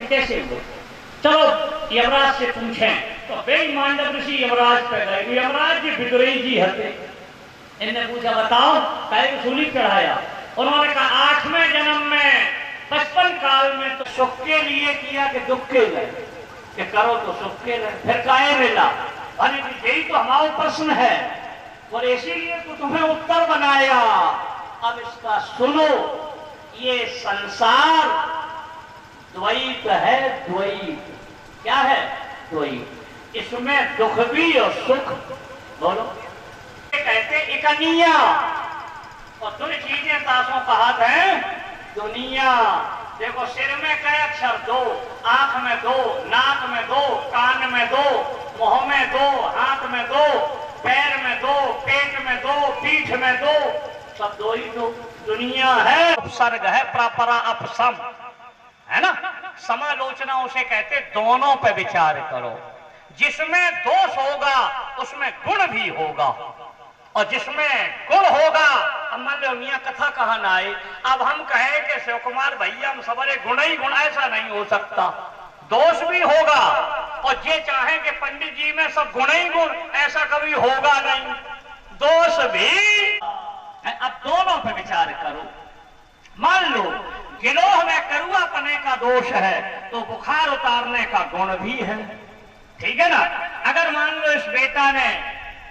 कैसे हुए? चलो यमराज से पूछें। तो बेईमान ऋषि यमराज पे गए। यमराज जी विदुरई जी हते। इनने पूछा बताओ कई सूली चढ़ाया? उन्होंने कहा 8वें जन्म में 55 काल में तो सुख के लिए किया कि दुख के लिए, कि करो तो सुख के लिए, फिर काहे मिला? अरे यही तो हमारा प्रश्न है और इसीलिए तो तुम्हें उत्तर बनाया। अब इसका सुनो, ये संसार द्वैत है। द्वैत क्या है? द्वैत। इसमें दुख भी और सुख, बोलो कहते इकनिया, और दो चीजें तासों कहा है दुनिया। देखो सिर में कई अक्षर? 2, आंख में 2, नाक में 2, कान में 2, मुंह में 2, हाथ में 2, पैर में 2, पेट में 2, पीठ में 2, सब 2 ही तो दुनिया है। उपसर्ग है प्रापरा अपसम, है ना? समालोचना उसे कहते दोनों पे विचार करो। जिसमें दोष होगा उसमें गुण भी होगा, और जिसमें गुण होगा, अब मान लो मियां कथा कहा ना आए, अब हम कहें कि शिव कुमार भैया हम सबरे गुण ही गुण, ऐसा नहीं हो सकता। दोष भी होगा, और ये चाहे कि पंडित जी में सब गुण ही गुण, ऐसा कभी होगा नहीं। दोष भी। अब दोनों पे विचार करो। मान लो गिलोह में करुआ पने का दोष है तो बुखार उतारने का गुण भी है, ठीक है ना? अगर मान लो इस बेटा ने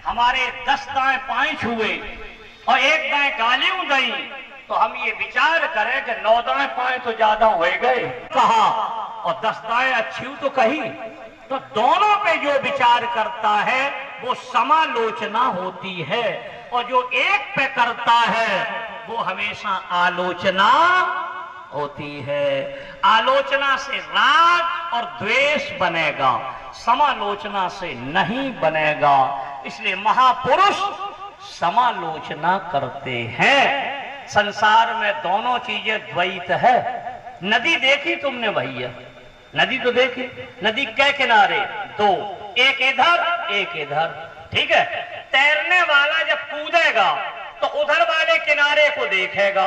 हमारे 10 दाएं पांच हुए और 1 दाएं गाली उदई, तो हम ये विचार करें कि 9 दाएं पांच तो ज्यादा हो गए कहा, और 10 दाएं अच्छी तो कही। तो दोनों पे जो विचार करता है वो समालोचना होती है, और जो एक पे करता है वो हमेशा आलोचना होती है। आलोचना से राग और द्वेष बनेगा, समालोचना से नहीं बनेगा। इसलिए महापुरुष समालोचना करते हैं। संसार में दोनों चीजें द्वैत है। नदी देखी तुमने भैया? नदी तो देखी। नदी के किनारे 2, एक इधर एक इधर, ठीक है? तैरने वाला जब कूदेगा तो उधर वाले किनारे को देखेगा,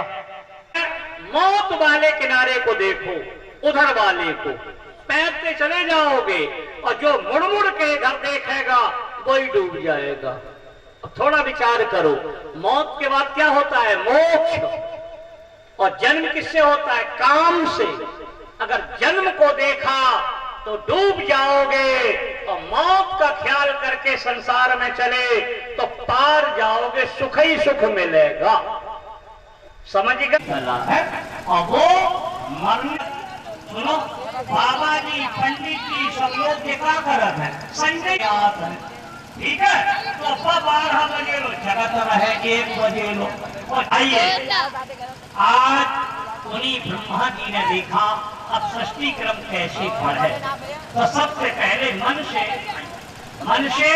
मौत वाले किनारे को देखो, उधर वाले को, तैरते चले जाओगे, और जो मुड़ मुड़ के इधर देखेगा वही डूब जाएगा। अब थोड़ा विचार करो, मौत के बाद क्या होता है? मोक्ष। और जन्म किससे होता है? काम से। अगर जन्म को देखा तो डूब जाओगे, और मौत का ख्याल करके संसार में चले तो पार जाओगे, सुख ही सुख मिलेगा। समझ गए? और वो मरने, सुनो बाबा जी, पंडित जी, सब लोग क्या करत है? संजय याद है, ठीक है? तो 12 बजे लो, जगत रहे 1 बजे लो। और आइए, आज उन्हीं ब्रह्मा जी ने देखा अब सृष्टि क्रम कैसे पढ़े। तो सबसे पहले मन से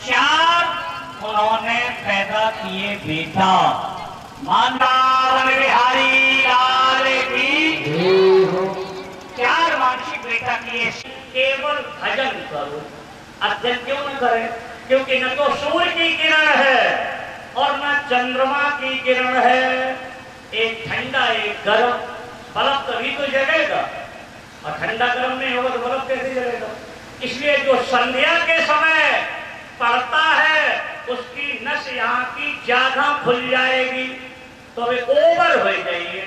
4 उन्होंने पैदा किए बेटा। मानव बिहारी लाल की 4 मानसिक बेटा किए। केवल भजन करो, अध्ययन क्यों न करें? क्योंकि न तो सूर्य की किरण है और न चंद्रमा की किरण है। एक ठंडा एक गर्म, बल्ब तभी तो जलेगा, और ठंडा गर्म नहीं होगा तो बल्ब कैसे जलेगा? इसलिए जो संध्या के समय पढ़ता है उसकी नस यहाँ की ज्यादा खुल जाएगी, तो वे ओवर हो जाइए।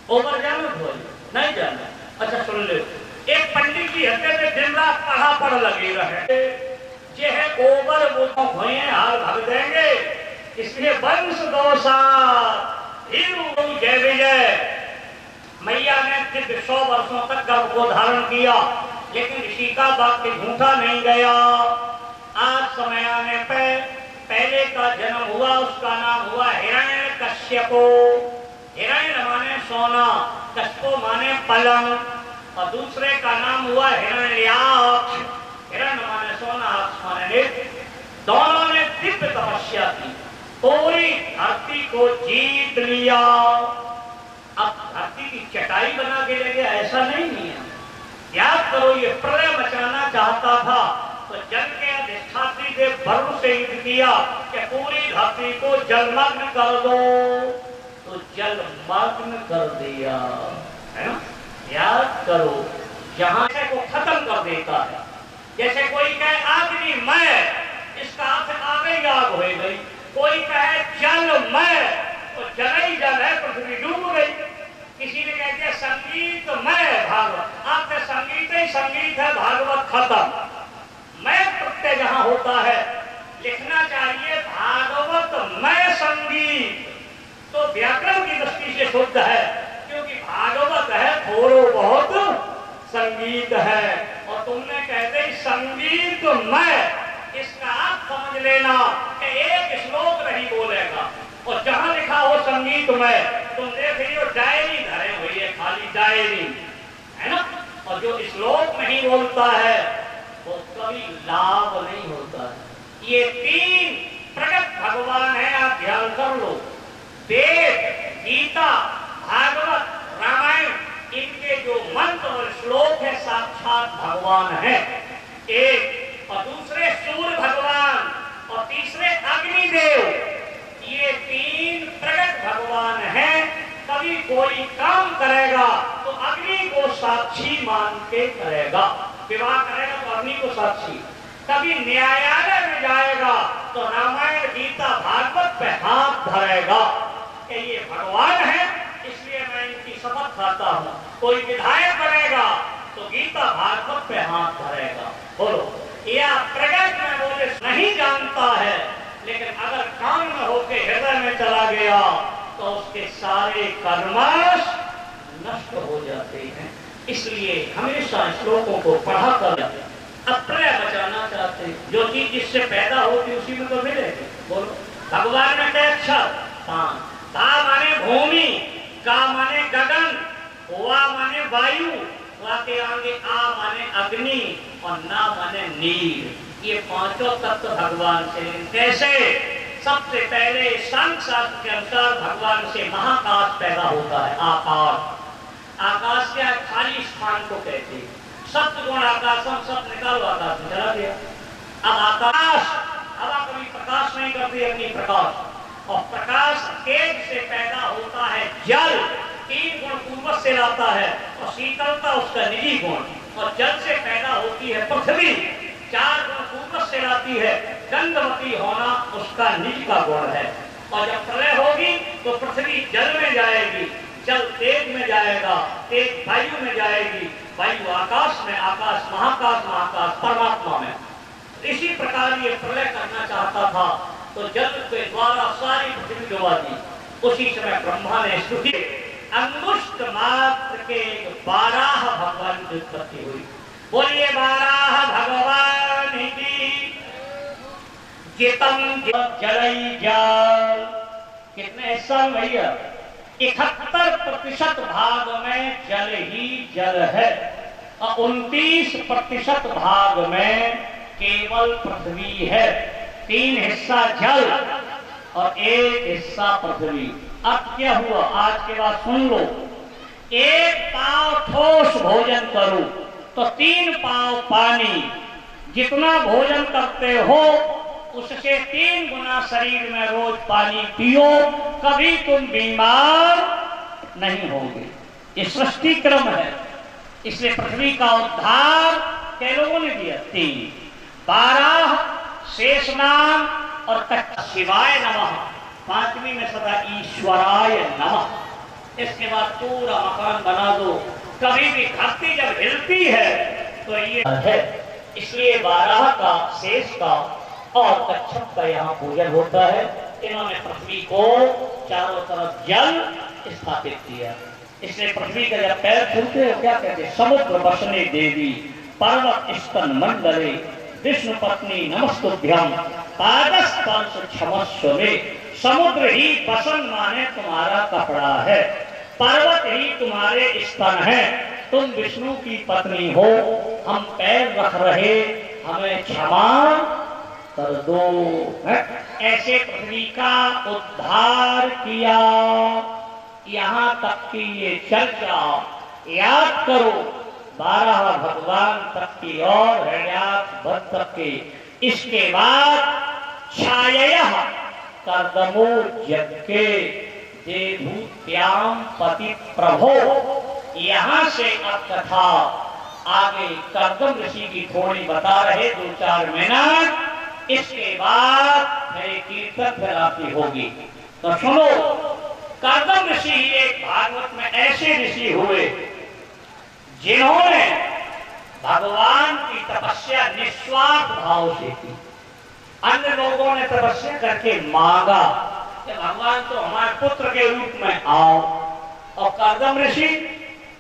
ओवर जाना नहीं जाना? अच्छा सुन लो, एक पंडित जी हते में दिन रात पढ़ा लगे रहे, ये है ओवर वो भोए हाल भग देंगे। इसलिए वंश दोषा जय विजय। मैया ने सिर्फ 100 वर्षों तक गर्भ को धारण किया, लेकिन ऋषि का वाक्य झूठा नहीं गया। आज समय आने पे पहले का जन्म हुआ, उसका नाम हुआ हिरण्यकश्यपो। हिरण्य माने सोना, कश्यपो माने पलंग, और दूसरे का नाम हुआ हिरण्याक्ष। हिरण्य माने सोना, अक्ष माने नेत्र। दोनों ने दिव्य तपस्या की, पूरी धरती को जीत लिया। अब धरती की चटाई बना के ले गया, ऐसा नहीं है। याद करो, ये प्रलय मचाना चाहता था तो जल के अधिष्ठात्री से वरुण से युद्ध किया कि पूरी धरती को जलमग्न कर दो, तो जलमग्न कर दिया, है ना? याद करो, जहां को खत्म कर देता है। जैसे कोई कहे अग्नि मैं, इसका अर्थ आ गई आग हो गई। कोई कहे जल मैं, तो जल ही जल है, पृथ्वी डूब गई। किसी ने कह दिया संगीत मैं भागवत, आपने संगीत ही संगीत है, भागवत खत्म। मैं प्रत्यय जहां होता है लिखना चाहिए भागवत मैं संगीत, तो व्याकरण की दृष्टि से शुद्ध है, क्योंकि भागवत है थोड़ो बहुत संगीत है। और तुमने कहते संगीत मैं, इसका आप समझ लेना कि एक श्लोक नहीं बोलेगा। और जहां लिखा हो संगीत में, तुम देख रही हो डायरी धरे हुई है, खाली डायरी है ना। और जो श्लोक नहीं बोलता है वो कभी लाभ नहीं होता है। ये तीन प्रकट भगवान है, आप ध्यान कर लो। वेद, गीता, भागवत, रामायण, इनके जो मंत्र और श्लोक है साक्षात भगवान है एक, और दूसरे सूर्य भगवान, और तीसरे अग्निदेव। ये तीन प्रकट भगवान हैं। कभी कोई काम करेगा तो अग्नि को साक्षी मान के करेगा, विवाह करेगा तो अग्नि को साक्षी। कभी न्यायालय में जाएगा तो रामायण, गीता, भागवत पे हाथ धरेगा कि ये भगवान है, इसलिए मैं इनकी शपथ खाता हूं। कोई विधायक बनेगा तो गीता, भागवत पे हाथ धरेगा। बोलो, या प्रकट में बोले नहीं जानता है, लेकिन अगर कान में होके हृदय में चला गया तो उसके सारे कर्मश नष्ट हो जाते हैं। इसलिए हमेशा श्लोकों को पढ़ा कर अप्रय बचाना चाहते, जो चीज जिससे पैदा होती उसी में तो मिलेगी। बोलो, भगवान में क्या अक्षर? भा माने भूमि, का माने गगन, वा माने वायु, वा के आगे आ माने अग्नि, और ना माने नीर। ये पांचों तत्व भगवान से। कैसे? सबसे पहले शास्त्र के अनुसार भगवान से महाकाश पैदा होता है। आकाश, आकाश क्या है? खाली स्थान को कहते हैं। सप्तगुण आकाशम, सब निकालो, आकाश में चला गया। अब आकाश, हवा कभी प्रकाश नहीं करती, अपनी प्रकाश। और प्रकाश तेज से पैदा होता है जल, तीन गुण पूर्वज से लाता है, और शीतलता उसका निजी गुण। और जल से पैदा होती है पृथ्वी, चार गुण पूर्वज से लाती है, गंधवती होना उसका निज का गुण है। और जब प्रलय होगी तो पृथ्वी जल में जाएगी, जल तेज में जाएगा, तेज वायु में जाएगी, वायु आकाश में, आकाश महाकाश, महाकाश परमात्मा में। इसी प्रकार ये प्रलय करना चाहता था तो जल के द्वारा सारी पृथ्वी डुबा दी। उसी समय ब्रह्मा ने स्तुति, अंगुष्ठ मात्र के 12 भगवान की उत्पत्ति हुई। बोलिए 12 भगवान की। जितम जलई जल, कितने हिस्सा भैया? 71% भाग में जल ही जल है, और 29% भाग में केवल पृथ्वी है। 3 हिस्सा जल और 1 हिस्सा पृथ्वी। अब क्या हुआ? आज के बाद सुन लो, 1 पाव ठोस भोजन करो तो 3 पाव पानी। जितना भोजन करते हो उससे 3 गुना शरीर में रोज पानी पियो, कभी तुम बीमार नहीं होगे। ये सृष्टि क्रम है। इसलिए पृथ्वी का उद्धार कई लोगों ने किया। 3, 12 शेषनाग और शिवाय नमः, 5वीं में सदा ईश्वराय नमः। इसके बाद पूरा मकान बना दो। कभी भी धरती जब हिलती है तो ये है। इसलिए 12 का, शेष का और कच्छप का यहाँ पूजन होता है। इन्होंने पृथ्वी को चारों तरफ जल स्थापित किया। इसलिए पृथ्वी का जब पैर छूते हैं क्या कहते हैं? समुद्र बसने देवी, पर्वत स्तन मंडले, विष्णु पत्नी नमस्तुभ्यम, पादस्पर्श क्षमस्व में। समुद्र ही बसन माने तुम्हारा कपड़ा है, पर्वत ही तुम्हारे स्तन है, तुम विष्णु की पत्नी हो, हम पैर रख रहे, हमें क्षमा कर दो। ऐसे पृथ्वी का उद्धार किया। यहाँ तक की ये चर्चा याद करो, 12 भगवान तक की और हृदयात तक की। इसके बाद छाययः कर्दमोज्यके देवभूत्याम पति प्रभो। यहाँ से अब कथा आगे कर्दम ऋषि की थोड़ी बता रहे 2-4 मिनट, इसके बाद मेरी कीर्तन फैलाती होगी। तो सुनो, कर्दम ऋषि एक भागवत में ऐसे ऋषि हुए जिन्होंने भगवान की तपस्या निस्वार्थ भाव से की। अन्य लोगों ने तपस्या करके मांगा कि भगवान तो हमारे पुत्र के रूप में आओ, और कर्दम ऋषि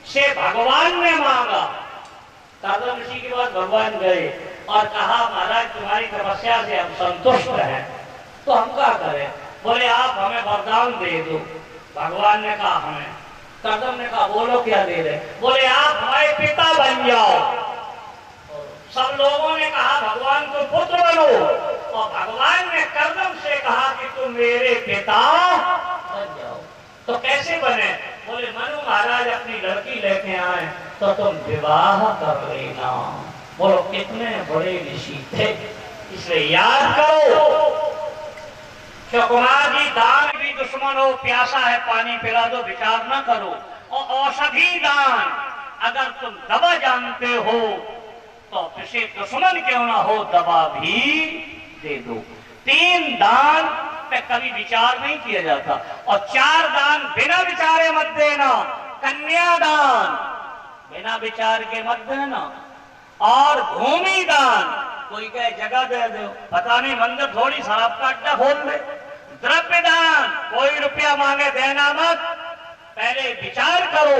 से भगवान ने मांगा। कर्दम ऋषि के बाद भगवान गए और कहा महाराज तुम्हारी तपस्या से हम संतुष्ट हैं, तो हम क्या करें? बोले आप हमें वरदान दे दो। भगवान ने कहा हमें। कर्दम ने कहा बोलो क्या दे रहे? बोले आप हमारे पिता बन जाओ। सब लोगों ने कहा भगवान को पुत्र बनो, और भगवान ने कर्दम से कहा कि तुम मेरे पिता बन जाओ। तो कैसे बने? बोले मनु महाराज अपनी लड़की लेके आए तो तुम विवाह कर लेना। बोलो कितने बड़े ऋषि थे, इसलिए याद करो। कुमार जी दान भी दुश्मन हो, प्यासा है पानी पिला दो, विचार न करो। और औषधि दान, अगर तुम दवा जानते हो तो किसी दुश्मन क्यों ना हो दवा भी दे दो। 3 दान पे कभी विचार नहीं किया जाता, और 4 दान बिना विचारे मत देना। कन्यादान बिना विचार के मत देना, और भूमि दान, कोई कहे जगह दे दो, पता नहीं मंदिर थोड़ी शराब का अड्डा खोल दे। द्रव्य दान, कोई रुपया मांगे देना मत, पहले विचार करो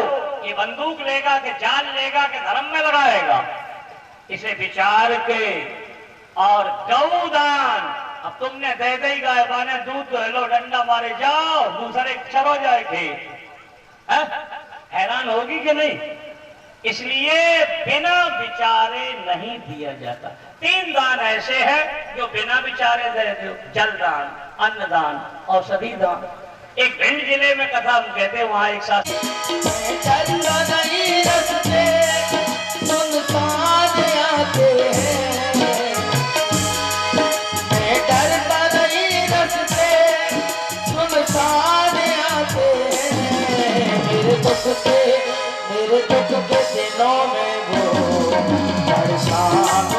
ये बंदूक लेगा कि जान लेगा कि धर्म में लगाएगा, इसे विचार के। और गौदान, अब तुमने दे दी गाय बाने दूध तो लो, डंडा मारे जाओ, दूसरे चलो जाएगी, हैरान होगी कि नहीं? इसलिए बिना विचारे नहीं दिया जाता। 3 दान ऐसे हैं जो बिना विचारे दे दो, जल दान, अन्न दान, औषधि दान। एक भिंड जिले में कथा हम कहते हैं, वहां एक साथ मेरे दुख के दिनों में वो परेशान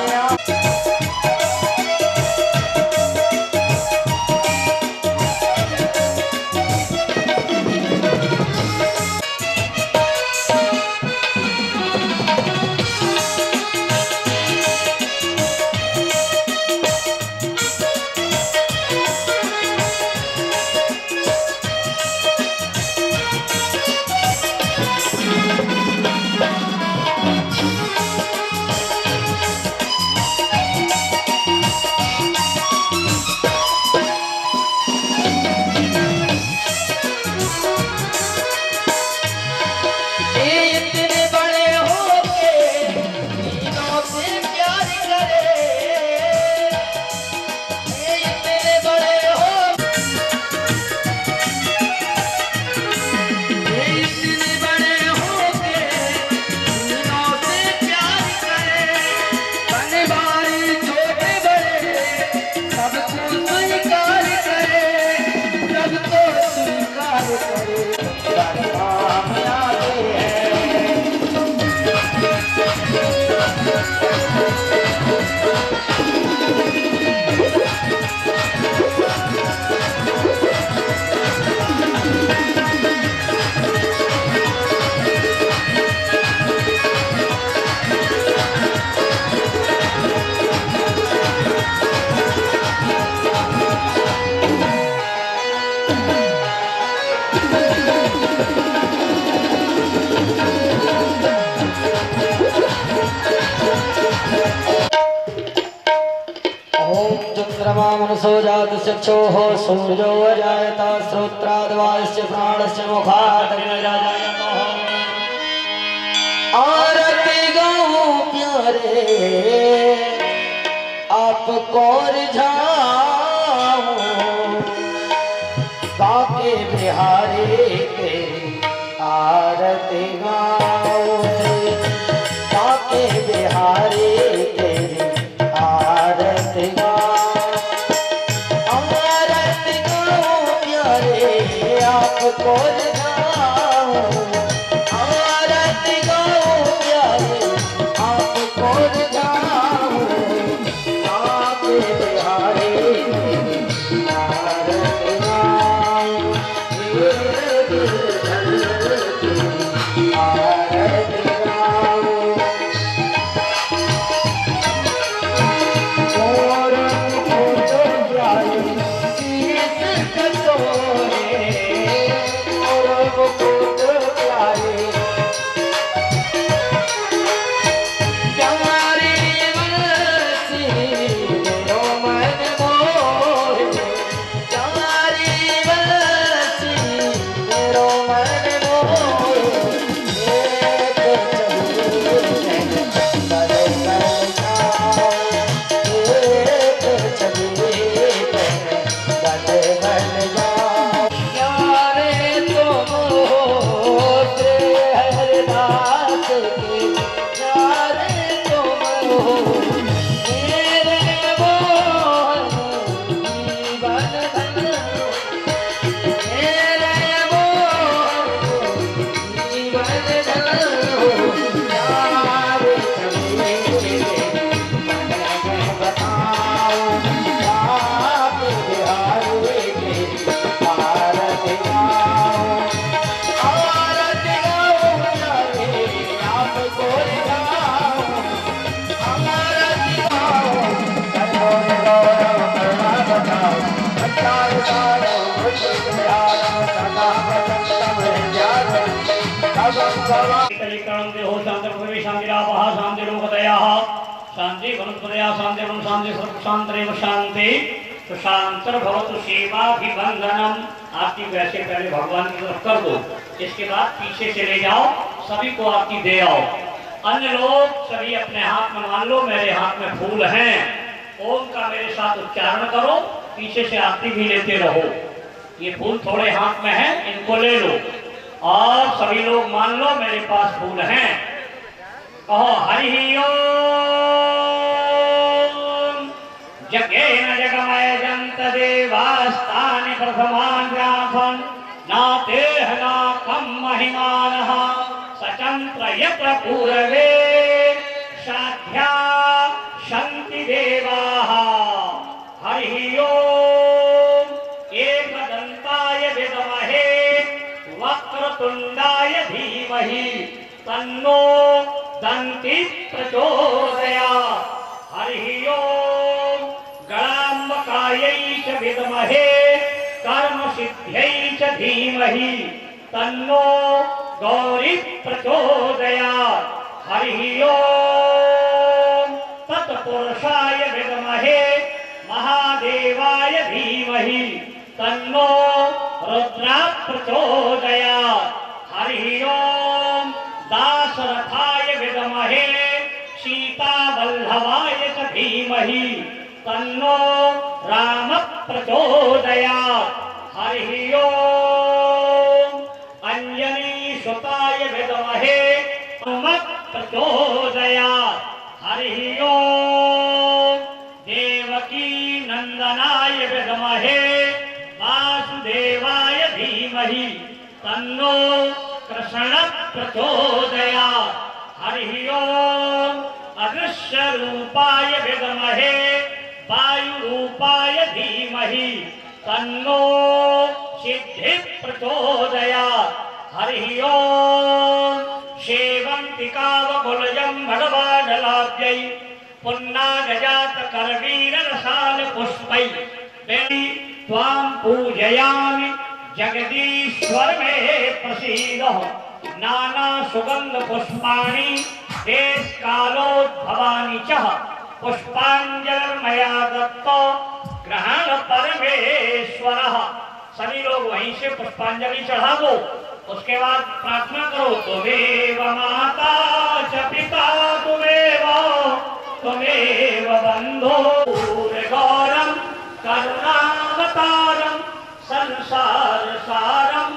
आ मनसो जात चक्षुः सूर्यो अजायत श्रोत्राद्वास्य प्राणस्य मुखात् अग्निराजायतः। आरती गाऊं प्यारे आपको रिझाऊं, बाके बिहारी तेरी आरती गाऊं, बाके बिहारी तेरी आरती गाऊं। आपको रिझाऊं, आरती गाऊं प्यारे शांति लोकदया शांति वनस्पतया शांति वम शांति सर्व शांतरेव शांति सुशांतर भवतु सेवाभिवंदनम। आरती वैसे पहले भगवान की तरफ कर दो, इसके बाद पीछे चले जाओ, सभी को आरती दे आओ। अन्य लोग सभी अपने हाथ में मान लो मेरे हाथ में फूल हैं, ओम का मेरे साथ उच्चारण करो, पीछे से आरती भी लेते रहो। ये फूल थोड़े हाथ में हैं, इनको ले लो और सभी लोग मान लो मेरे पास फूल हैं। कहो हरि ओम। जगेन जगमय जंत देवास्तानि प्रथमान् व्यासन् नातेह नाकं महिमानः सचंत्र यत्र पूर्वे साध्या शन्ति देवाः। हरि ओम। एकदन्ताय विद्महे वक्रतुंडाय धीमहि तन्नो दन्ति प्रचोदयात्। हरि ओम। गणाम्बकायै च विद्महे कर्मसिद्ध्यै च धीमहि तन्नो गौरी प्रचोदयात्। हरि ओम। तत्पुरुषाय विद्महे महादेवाय धीमहि तन्नो रुद्र प्रचोदयात्। हरि ओम। दाशरथाय विद्महे सीतावल्लभाय च धीमहि तन्नो राम प्रचोदयात्। हरि ओम। अंजनी सुताय विद्महे हनुमत् प्रचोदयात्। हरि ओम। देवकी नंदनाय विद्महे वासुदेवाय धीमहि तन्नो कृष्ण प्रचोदयात्। हरि ओम। अदृश्य रूपाय विद्महे वायुरूपाय धीमहि तन्नो सिद्धि प्रचोदयात्। हरि ओम। सेवन्तिकावकुलजं भगवाडलाब्जै पुन्नागजात करवीररसाल पुष्पै त्वां पूजयामि जगदीश्वर मे प्रसीद। नाना सुगंध पुष्पाणि देश कालोद्भवानि च पुष्पांजलिर्मया दत्तो ग्रहण परमेश्वरः। सभी लोग वहीं से पुष्पांजलि चढ़ा दो, उसके बाद प्रार्थना करो। तुमेव माता च पिता तुमेव बंधो गौरम करुणावतारम संसार सारम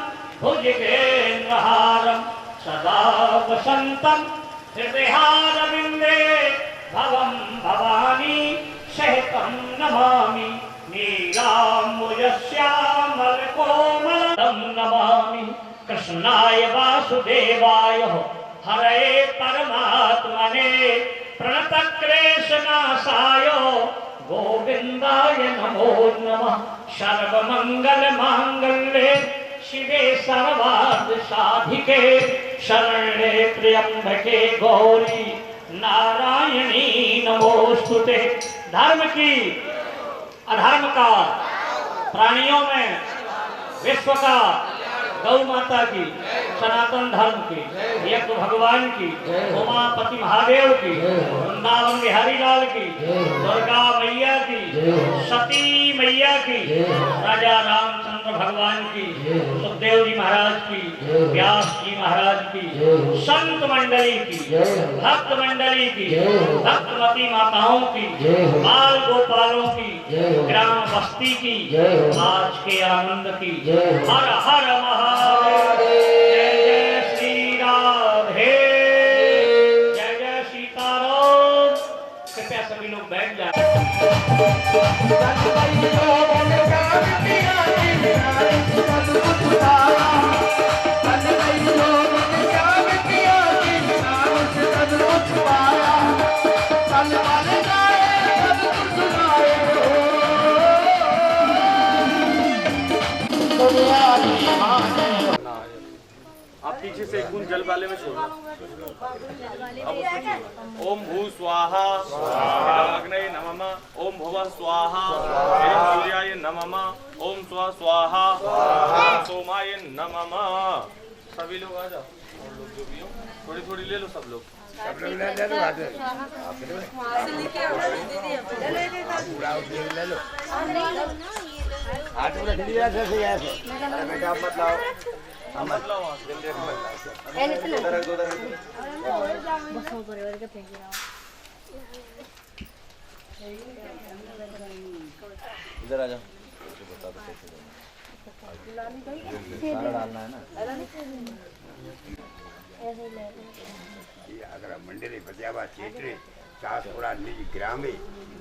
भुजगेन्द्रहारम सदा वसंतम हृदयारविंदे भवं भवानी सहितं नमामि। नीलाम्बुजश्यामलकोमलं नमामि। कृष्णाय वासुदेवाय हरये परमात्मने प्रणतक्लेशनाशाय गोविन्दाय नमो नमः। सर्वमङ्गलमाङ्गल्ये शिवे सर्वार्थसाधिके शरण्ये त्र्यंबके गौरी नारायणी नमोस्तुते। धर्म की अधर्म का प्राणियों में विश्व का गौ माता की सनातन धर्म की यज्ञ भगवान की उमापति महादेव की वृंदावन बिहारी लाल की दुर्गा मैया की सती मैया की राजा रामचंद्र भगवान की सुखदेव जी महाराज की व्यास जी महाराज की संत मंडली की भक्त मंडली की भक्तमती माताओं की बाल गोपालों की ग्राम बस्ती की आज के आनंद की। हर हर महादेव। जय जय श्री राधे, जय जय सीताराम। कृपया सभी लोग बैठ जाए। आप पीछे से एक बूंद जल वाले में छोड़ना। अब उसमें छोड़ना। ओम भू स्वाहा अग्नये नमः। ओम भुवः स्वाहा सूर्याय नमः। ओम स्व स्वाहा सोमाय नमः। सभी लोग आ जाओ, और लोग जो भी हो थोड़ी थोड़ी ले लो सब लोग। सब लोग ले लो हाथ में ले लो हाथ में रख लिया जैसे ऐसे बेटा आप मत लाओ हम मत लाओ इधर आ जाओ बता दो कैसे डालना है ना अगर मंडली फतेहाबाद क्षेत्र सासपुरा निज ग्रामे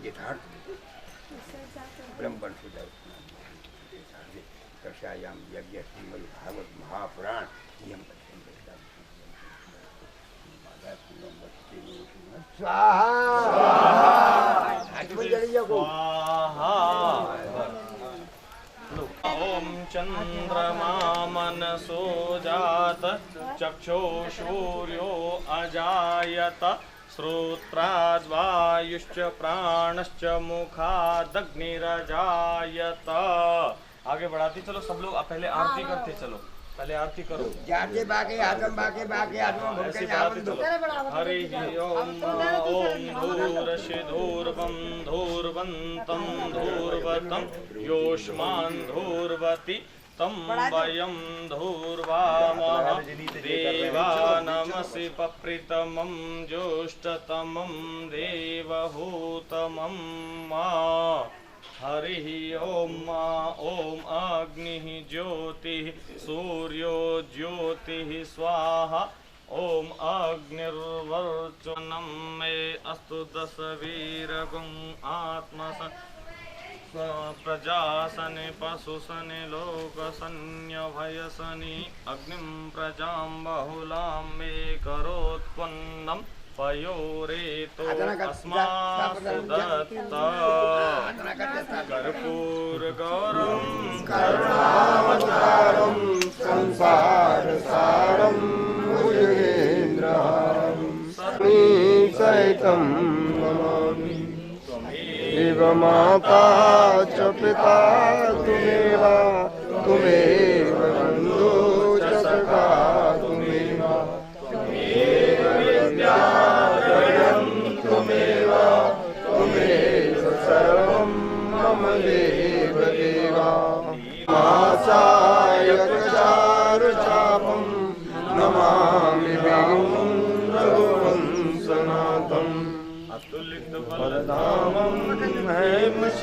यथार्थ ब्रह्मण सुधा कक्षायाम यज्ञ श्रीमद भागवत महापुराण यम ओम चंद्रमा मनसो जात चक्षो सूर्यो अजायत श्रोत्राद्वायुश्च प्राणश्च मुखादग्निरजायत। आगे बढ़ाते चलो सब लोग, पहले आरती करते चलो, पहले आरती करो। जाते बाके आदम बाके बाके आदम ऐसे बढ़ाते चलो। हरि ओम ओम धूर्षिधूर्वं धूर्वन्तं धूर्वतं योष्मान् धूर्वति तं वयं धूर्वामः देवानमसि पप्रितमं ज्येष्ठतमं देवहूतमं मा। हरिः ओम ओम अग्निः ज्योतिः सूर्यो ज्योतिः स्वाहा ओम अग्निर्वर्चनं मे अस्तु दशवीरगुं आत्मस प्रजासने पशुसने लोकसन्यभयसनि अग्निं प्रजां बहुलां मे करोत्पन्नं पयोरेतो अस्मासु दत्ता। कर्पूरगौरं करुणावतारं संसारसारं भुजगेन्द्रहारं सहितं नमामि। त्वमेव माता च पिता त्वमेव त्वमेव बन्धु च सखा त्वमेव त्वमेव विद्याधरं त्वमेव त्वमेव सर्वं मम देव देवा। मासायकचारुचापं नमामि विघ्नं रघुवंशनाथम् अतुलितबलधामं हेमशैलामदेहं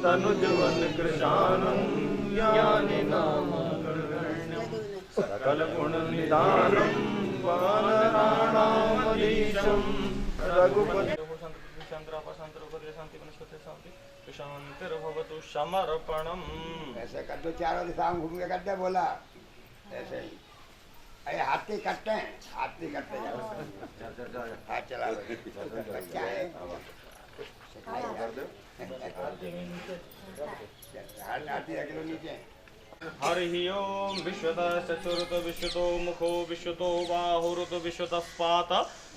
तनुजवनकृशानं ज्ञानिनामगणगण्यं सकलगुणनिधानं वानराणामधीशं रघुपति शांतिर्भवतु समर्पणम्। ऐसे कर दो, चारों दिशाओं घूम के करते बोला ऐसे ही। अरे हाथी करते हैं, हाथी करते जाओ हाथ चला बच्चा है हाथी रख लो नीचे। हरिः ओम विश्वतः चतुर्थ विश्वतो मुखो विश्वतो बाहुरुत विश्वतः पात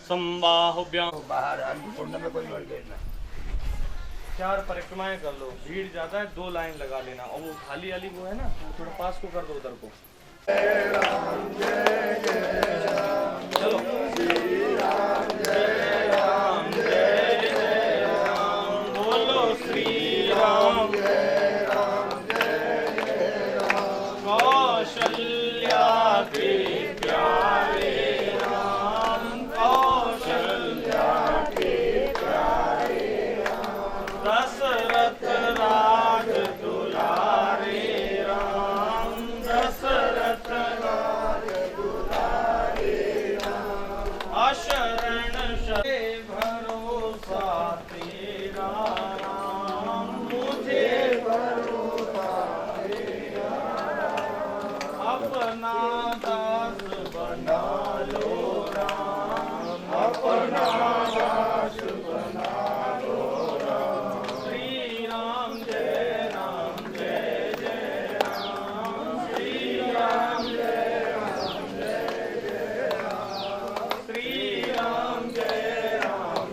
संबाहुभ्यां। बाहर कुंड में कोई मर गया। 4 परिक्रमाएं कर लो, भीड़ ज्यादा है 2 लाइन लगा लेना, और वो खाली वाली वो है ना थोड़ा पास को कर दो उधर को। चलो श्री राम जय राम जय जय राम बोलो श्री राम जय राम जय राम। कौशल्या के प्यारे राम कौशल्या के प्यारे राम दशरथ राज दुलारे राम दशरथ राज दुलारे राम। अशरण शरे भरोसा तेरा राम मुझे भरोसा तेरा अपना दास बना लो राम अपना दास बना लो राम। श्री राम जय राम जय जय राम श्री राम जय राम जय जय राम श्री राम जय राम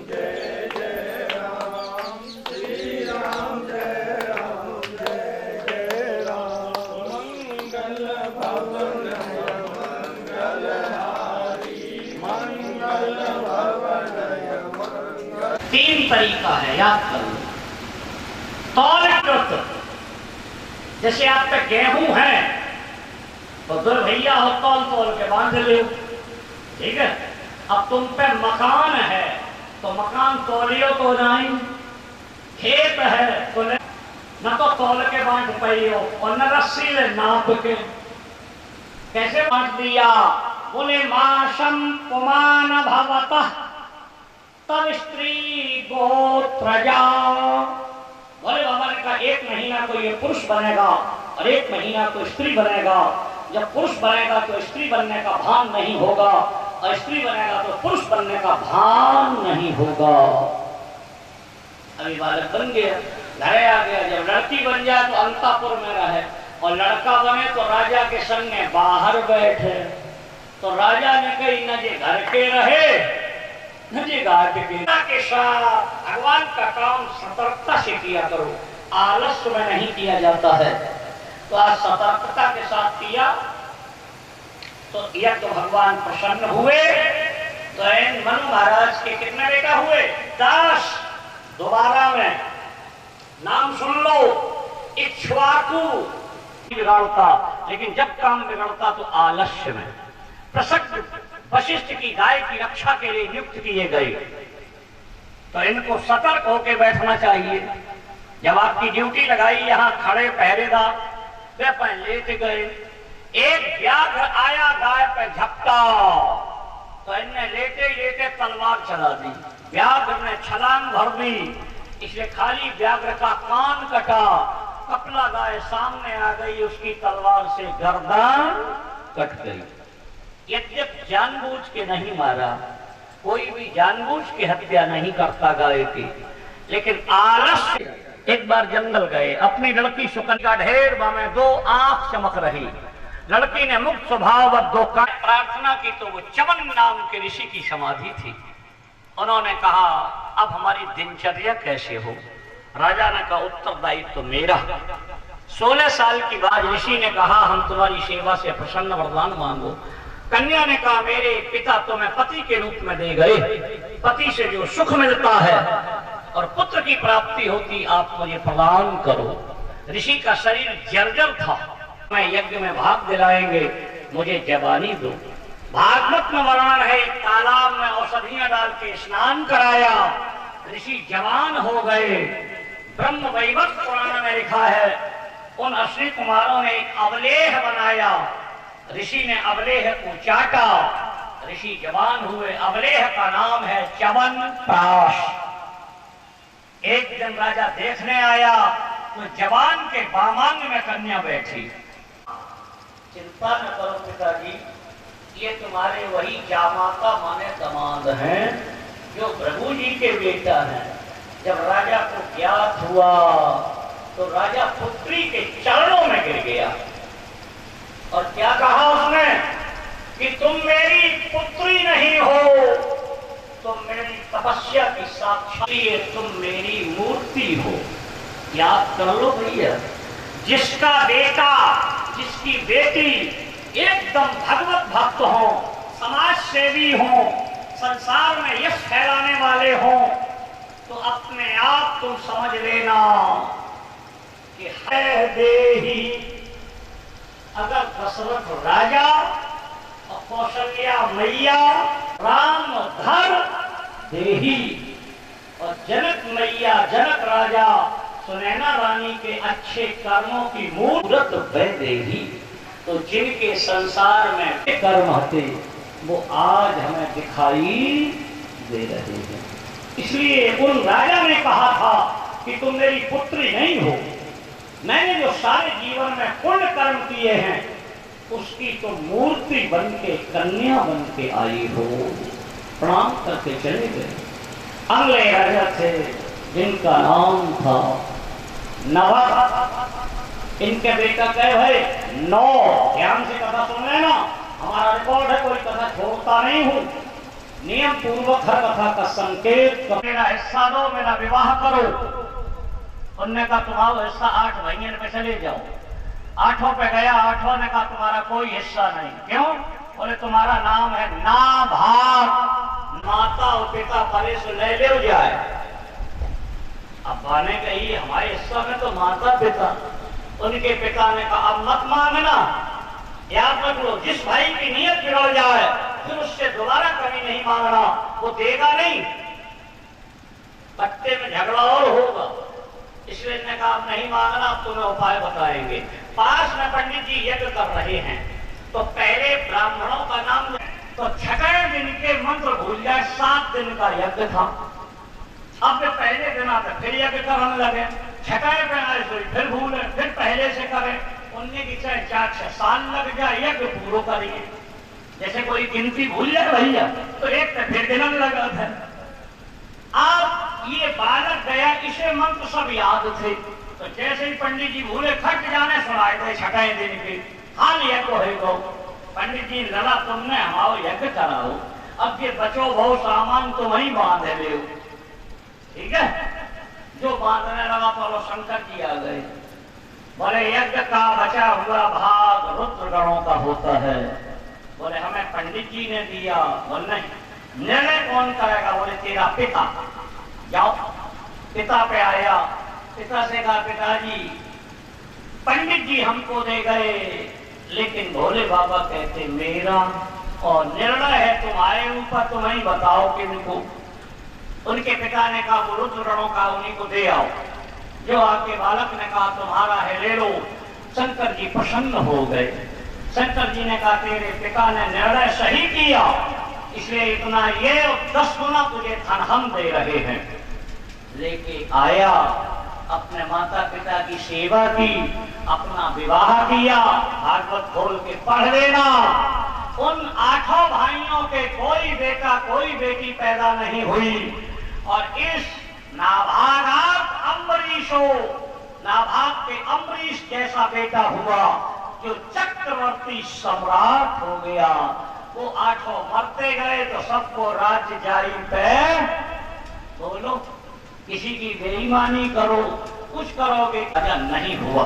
तीन तरीका है, याद कर लो। तौल, जैसे आप पे गेहूं है तो दूर भैया हो तौल तौल के बांध लो, ठीक है। अब तुम पे मकान है तो मकान तौलियो तो नहीं, खेत है तो न तो तौल के बांध पाइयो और न रस्सी ले नाप के। कैसे बांट दिया? बोले माशम पुमान भवतः तब स्त्री गोत्रजा। बोले बाबा ने कहा 1 महीना तो ये पुरुष बनेगा और 1 महीना तो स्त्री बनेगा। जब पुरुष बनेगा तो स्त्री बनने का भान नहीं होगा और स्त्री बनेगा तो पुरुष बनने का भान नहीं होगा। अभी बालक बन गया, घरे आ गया। जब लड़की बन जाए तो अंतापुर में रहे और लड़का बने तो राजा के संग में बाहर बैठे। तो राजा ने कही न जे घर के रहे न जे घाट के साथ। भगवान का काम सतर्कता से किया करो, आलस्य में नहीं किया जाता है। तो आज सतर्कता के साथ किया तो यह तो भगवान प्रसन्न हुए। तो मनु महाराज के कितने बेटा हुए? 10। दोबारा में नाम सुन लो, इक्ष्वाकु बिगड़ता, लेकिन जब काम बिगड़ता तो आलस्य में। प्रसक्त वशिष्ठ की गाय की रक्षा के लिए नियुक्त किए गए। तो इनको सतर्क होकर बैठना चाहिए। जब आपकी ड्यूटी लगाई, यहाँ खड़े पहरेदार वे पर लेट गए। एक व्याघ्र आया, गाय पे झपटा तो इनने लेटे लेटे तलवार चला दी। व्याघ्र ने छलांग भर दी, इसलिए खाली व्याघ्र का कान कटा। कपला गाय सामने आ गई, उसकी तलवार से गर्दन कट गई। यद्यप जानबूझ के नहीं मारा, कोई भी जानबूझ के हत्या नहीं करता गाय की, लेकिन आलस्य। एक बार जंगल गए, अपनी लड़की सुकन्या ढेर में 2 आंख चमक रही। लड़की ने मुक्त स्वभाव 2 कान प्रार्थना की तो वो चवन नाम के ऋषि की समाधि थी। उन्होंने कहा अब हमारी दिनचर्या कैसे हो? राजा ने कहा उत्तरदायित्व तो मेरा। 16 साल की बाद ऋषि ने कहा हम तुम्हारी सेवा से प्रसन्न वरदान मांगो। कन्या ने कहा मेरे पिता तुम्हें पति के रूप में दे गए, पति से जो सुख मिलता है और पुत्र की प्राप्ति होती आप मुझे प्रदान करो। ऋषि का शरीर जर्जर था, मैं यज्ञ में भाग दिलाएंगे, मुझे जवानी दो। भागवत में वर्णन है, तालाब में औषधियां डाल के स्नान कराया, ऋषि जवान हो गए। ब्रह्म वैवर्त पुराण में लिखा है उन अश्विनी कुमारों ने एक अवलेह बनाया, ऋषि ने अवलेह को चाटा, ऋषि जवान हुए। अवलेह का नाम है च्यवन प्राश। एक दिन राजा देखने आया तो जवान के बामांग में कन्या बैठी। चिंता न करो पिताजी, ये तुम्हारे वही जामाता माने दामाद हैं जो भृगु जी के बेटा हैं। जब राजा को ज्ञात हुआ तो राजा पुत्री के चरणों में गिर गया और क्या कहा उसने कि तुम मेरी पुत्री नहीं हो, तुम मेरी तपस्या की साक्षी है, तुम मेरी मूर्ति हो। याद कर लो भैया, जिसका बेटा जिसकी बेटी एकदम भगवत भक्त हो, समाज सेवी हो, संसार में यश फैलाने वाले हो, तो अपने आप तुम समझ लेना कि है देही। अगर दशरथ राजा और कौशल्या मैया, राम धर देही और जनक मैया जनक राजा सुनैना रानी के अच्छे कर्मों की मूर्त वैदेही, तो जिनके संसार में कर्म होते वो आज हमें दिखाई दे रहे हैं। इसलिए उन राजा ने कहा था कि तुम मेरी पुत्री नहीं हो, मैंने जो सारे जीवन में पुण्य कर्म किए हैं उसकी तो मूर्ति बन के कन्या बन के आई हो। प्रणाम करके चले गए। अगले राजा थे जिनका नाम था नवा। इनके बेटा कहे भाई 9, ध्यान से कथा सुन लेना, हमारा रिकॉर्ड है, कोई कथा छोड़ता नहीं हूं। नियम पूर्वक हर कथा का संकेत, मेरा हिस्सा दो, मेरा विवाह करो। उनने कहा तुम्हारा हिस्सा 8 महीने पे चले जाओ। 8 पे गया, 8 ने कहा तुम्हारा कोई हिस्सा नहीं। क्यों? बोले तुम्हारा नाम है नाभाग, पिता परे से ले जाए। अब्बा ने कही हमारे हिस्सा में तो माता पिता। उनके पिता ने कहा अब मत मांगना, याद रख लो, जिस भाई की नीयत बिगड़ जाए फिर उससे दोबारा कभी नहीं मांगना, वो देगा नहीं, पत्ते में झगड़ा और होगा। इसलिए ने कहा नहीं मांगना, अब तुम्हें उपाय बताएंगे। पास में पंडित जी यज्ञ कर रहे हैं, तो पहले ब्राह्मणों का नाम, तो 6वें दिन के मंत्र भूल जाए। 7 दिन का यज्ञ था, अब पहले दिन आते फिर यज्ञ करने लगे, 6वें दिन आए फिर भूले, फिर पहले से करें। उनने की चाहे 4-6 साल लग जाए यज्ञ पूरा करिए। जैसे कोई गिनती भूल जाए भैया तो एक फिर दिन लगा था। अब ये बालक गया, इसे मंत्र सब याद थे, तो जैसे ही पंडित जी भूले खट जाने सुनाए थे 6वें दिन के हाल यज्ञ हो। पंडित जी लड़ा तुमने हमारो यज्ञ कराओ, अब ये बचो बहु सामान तुम ही बांध ले, ठीक है। जो बांधने लगा तो वो शंकर जी आ गए, बोले यज्ञ का बचा हुआ भाग रुद्र गणों का होता है। बोले हमें पंडित जी ने दिया। बोले नहीं, निर्णय कौन करेगा? बोले तेरा पिता। जाओ, पिता पे आया, पिता से कहा पिताजी पंडित जी हमको दे गए, लेकिन भोले बाबा कहते मेरा, और निर्णय है तुम्हारे ऊपर, तुम ही बताओ किनको। उनके पिता ने कहा वो रुद्र गणों का, उन्हीं को दे आओ। जो आपके बालक ने कहा तुम्हारा है, ले लो। शंकर जी प्रसन्न हो गए। शंकर जी ने कहा तेरे पिता ने निर्णय सही किया, इसलिए इतना ये 10 गुना तुझे धन हम दे रहे हैं। लेके आया, अपने माता पिता की सेवा की, अपना विवाह किया। भागवत खोल के पढ़ लेना, उन 8 भाइयों के कोई बेटा कोई बेटी पैदा नहीं हुई, और इस नाभाग अम्बरीशो, नाभाग के अम्बरीश जैसा बेटा हुआ जो चक्रवर्ती सम्राट हो गया। वो 8 मरते गए तो सबको राज्य जारी पे। बोलो, किसी की बेईमानी करो, कुछ करोगे, राजा नहीं हुआ।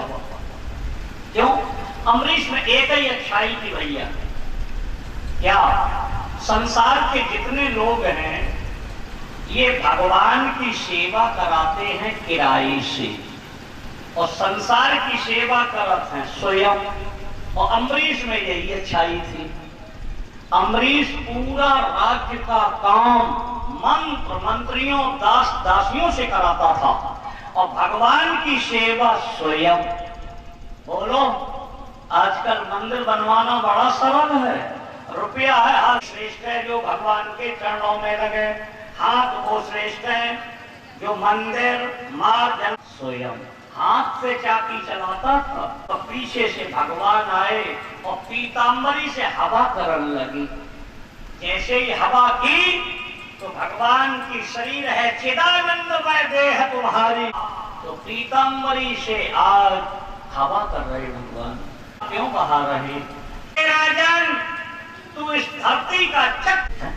क्यों? अम्बरीश में एक ही अच्छाई थी भैया, क्या? संसार के जितने लोग हैं ये भगवान की सेवा कराते हैं किराए से, और संसार की सेवा करते हैं स्वयं। और अम्बरीश में यही अच्छाई थी। अम्बरीश पूरा राज्य का काम मंत्र मंत्रियों दास दासियों से कराता था, और भगवान की सेवा स्वयं। बोलो, आजकल मंदिर बनवाना बड़ा सरल है, रुपया है, हाथ श्रेष्ठ है जो भगवान के चरणों में लगे, हाथ वो श्रेष्ठ है जो मंदिर मार्ग स्वयं हाथ से चाकी चलाता था। तो पीछे से भगवान आए और पीतांबरी से हवा करने लगी। जैसे ही हवा की तो भगवान की शरीर है चिदानंदमय देह तुम्हारी, तो पीतांबरी से आज हवा कर रहे भगवान। क्यों बहा रहे? राजन, तू इस धरती का चक्र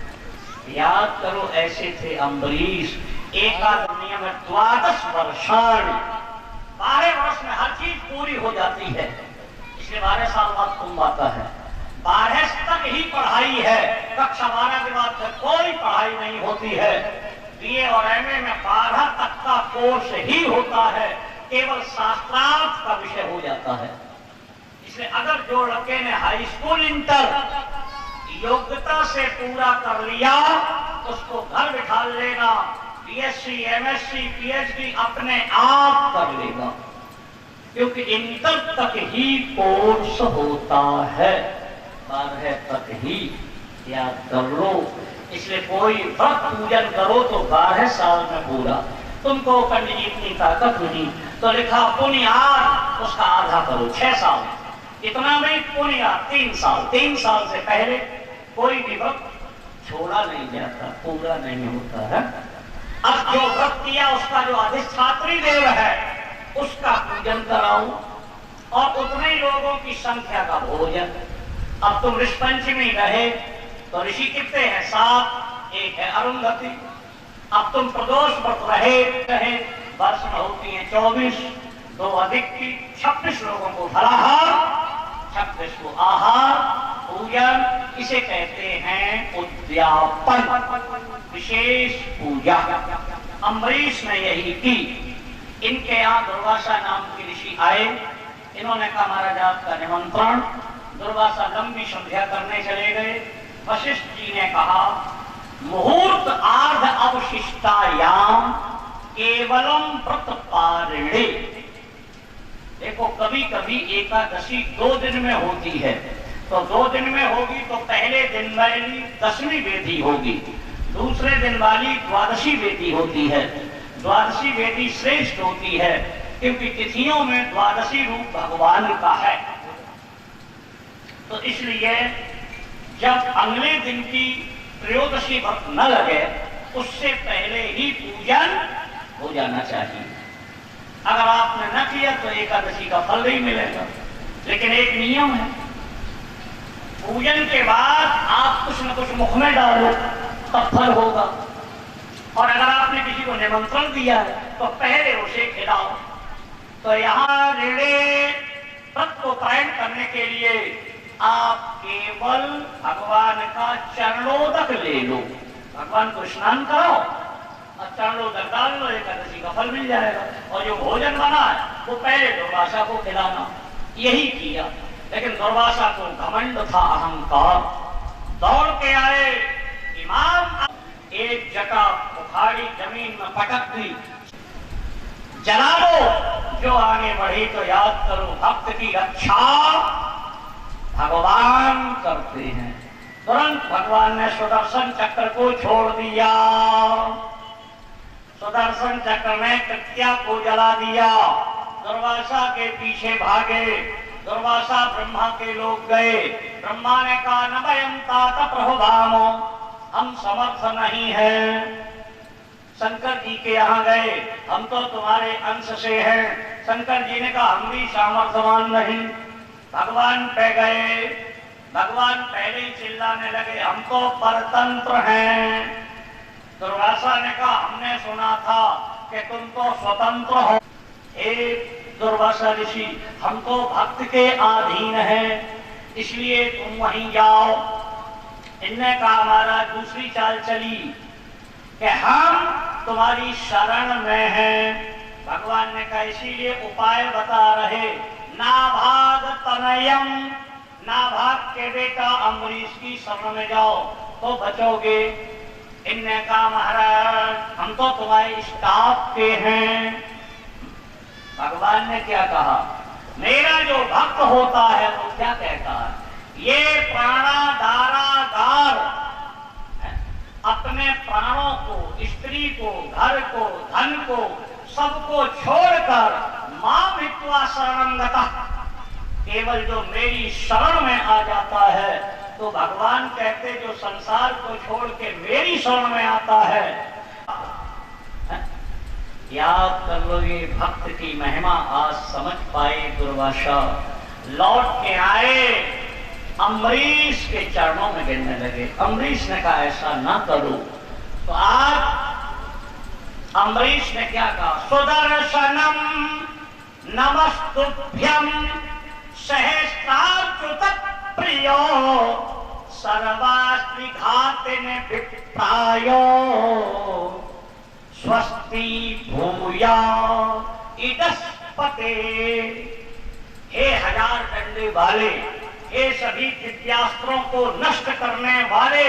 याद करो। ऐसे थे अम्बरीश। एकादश में 12 वर्षाण, 12 वर्ष में हर चीज पूरी हो जाती है, इसलिए 12 साल बाद कुंभ आता है। 12 तक ही पढ़ाई है, कक्षा 12 के बाद तक कोई पढ़ाई नहीं होती है। बीए और एमए में 12 तक का कोर्स ही होता है, केवल शास्त्रार्थ का विषय हो जाता है। इसलिए अगर जो लड़के ने हाई स्कूल इंटर योग्यता से पूरा कर लिया, उसको घर बिठा लेना, बीएससी एमएससी पीएचडी अपने आप कर लेगा, क्योंकि इंटर तक ही कोर्स होता है, 12 तक ही। याद कर लो। इसलिए कोई व्रत पूजन करो तो 12 साल में पूरा। तुमको पंडित जी इतनी ताकत हुई तो लिखा पुण्यार्थ, उसका आधा करो 6 साल। इतना नहीं, पुण्यार्थ 3 साल। 3 साल से पहले कोई भी व्रत छोड़ा नहीं जाता, पूरा नहीं होता है। अब जो व्रत किया उसका जो अधिष्ठात्री देव है उसका पूजन कराओ, और उतने ही लोगों की संख्या का भोजन। अब तुम ऋषि पंचमी रहे तो ऋषि कितने हैं? 7, एक है अरुंधति। अब तुम प्रदोष व्रत रहे वर्ष में होती है 24, 2 अधिक की 26 लोगों को फलाहार, 26 को आहार पूजन। इसे कहते हैं उद्यापन। विशेष पूजा अम्बरीश ने यही की। इनके यहाँ दुर्वासा नाम के ऋषि आए। इन्होंने कहा महाराज आपका निमंत्रण। दुर्वासा लंबी संध्या करने चले गए। वशिष्ठ जी ने कहा मुहूर्त आर्ध अवशिष्टायाम केवलम व्रत पारिणे। देखो कभी कभी एकादशी 2 दिन में होती है, तो 2 दिन में होगी तो पहले दिन वाली 10वीं वेदी होगी, दूसरे दिन वाली 12वीं वेदी होती है। 12वीं वेदी श्रेष्ठ होती है क्योंकि तिथियों में 12वीं रूप भगवान का है। तो इसलिए जब अगले दिन की त्रयोदशी व्रत न लगे उससे पहले ही पूजन हो जाना चाहिए। अगर आपने न किया तो एकादशी का फल नहीं मिलेगा। लेकिन एक नियम है, पूजन के बाद आप कुछ न कुछ मुख में डालो तब फल होगा। और अगर आपने किसी को निमंत्रण दिया है तो पहले उसे खिलाओ। तो यहाँ ऋणे व्रत को कायम करने के लिए आप केवल भगवान का चरणोदक ले लो, भगवान को स्नान कराओ और चरणोदक डाल लो, एकादशी का फल मिल जाएगा। और जो भोजन बना है वो पहले दुर्वासा को खिलाना। यही किया। लेकिन दुर्वासा को घमंड था, अहंकार। दौड़ के आए इमाम, एक जटा उखाड़ी जमीन में पटक दी, जला दो। जो आगे बढ़ी तो याद करो भक्त की रक्षा भगवान करते हैं। तुरंत भगवान ने सुदर्शन चक्र को छोड़ दिया। सुदर्शन चक्र ने कृत्या को जला दिया। दुर्वासा के पीछे भागे। दुर्वासा ब्रह्मा के लोग गए। ब्रह्मा ने कहा न वयं तात प्रभुभामो, हम समर्थ नहीं हैं। शंकर जी के यहाँ गए, हम तो तुम्हारे अंश से हैं। शंकर जी ने कहा हम भी सामर्थ्यवान नहीं। भगवान पे गए। भगवान पहले ही चिल्लाने लगे हम तो परतंत्र हैं। दुर्वासा ने कहा हमने सुना था कि तुम तो स्वतंत्र हो। एक दुर्वासा ऋषि हम तो भक्त के अधीन हैं, इसलिए तुम वहीं जाओ। इनने कहा हमारा दूसरी चाल चली कि हम तुम्हारी शरण में हैं। भगवान ने कहा इसीलिए उपाय बता रहे, नाभाग तनयम, नाभाग के बेटा अम्बरीश की शरण में जाओ तो बचोगे। इनने कहा महाराज हम तो तुम्हारे स्टाफ के हैं। भगवान ने क्या कहा, मेरा जो भक्त होता है वो क्या कहता है, ये प्राणाधारागार अपने प्राणों को, स्त्री को, घर को, धन को, सबको छोड़कर मां मित्वा शरणंगता, केवल जो मेरी शरण में आ जाता है, तो भगवान कहते जो संसार को छोड़ के मेरी शरण में आता है। याद कर लो ये भक्त की महिमा आज समझ पाए दुर्वासा। लौट के आए, अम्बरीश के चरणों में गिरने लगे। अम्बरीश ने कहा ऐसा ना करो। तो आज अम्बरीश ने क्या कहा, सुदर्शनम नमस्तुभ्यम सहस्राच्युत प्रियो सर्वास्त्रिघातिन विप्रायो स्वस्ति भूया इदस्पते। हे 1000 डंडे वाले, हे सभी दिव्यास्त्रों को नष्ट करने वाले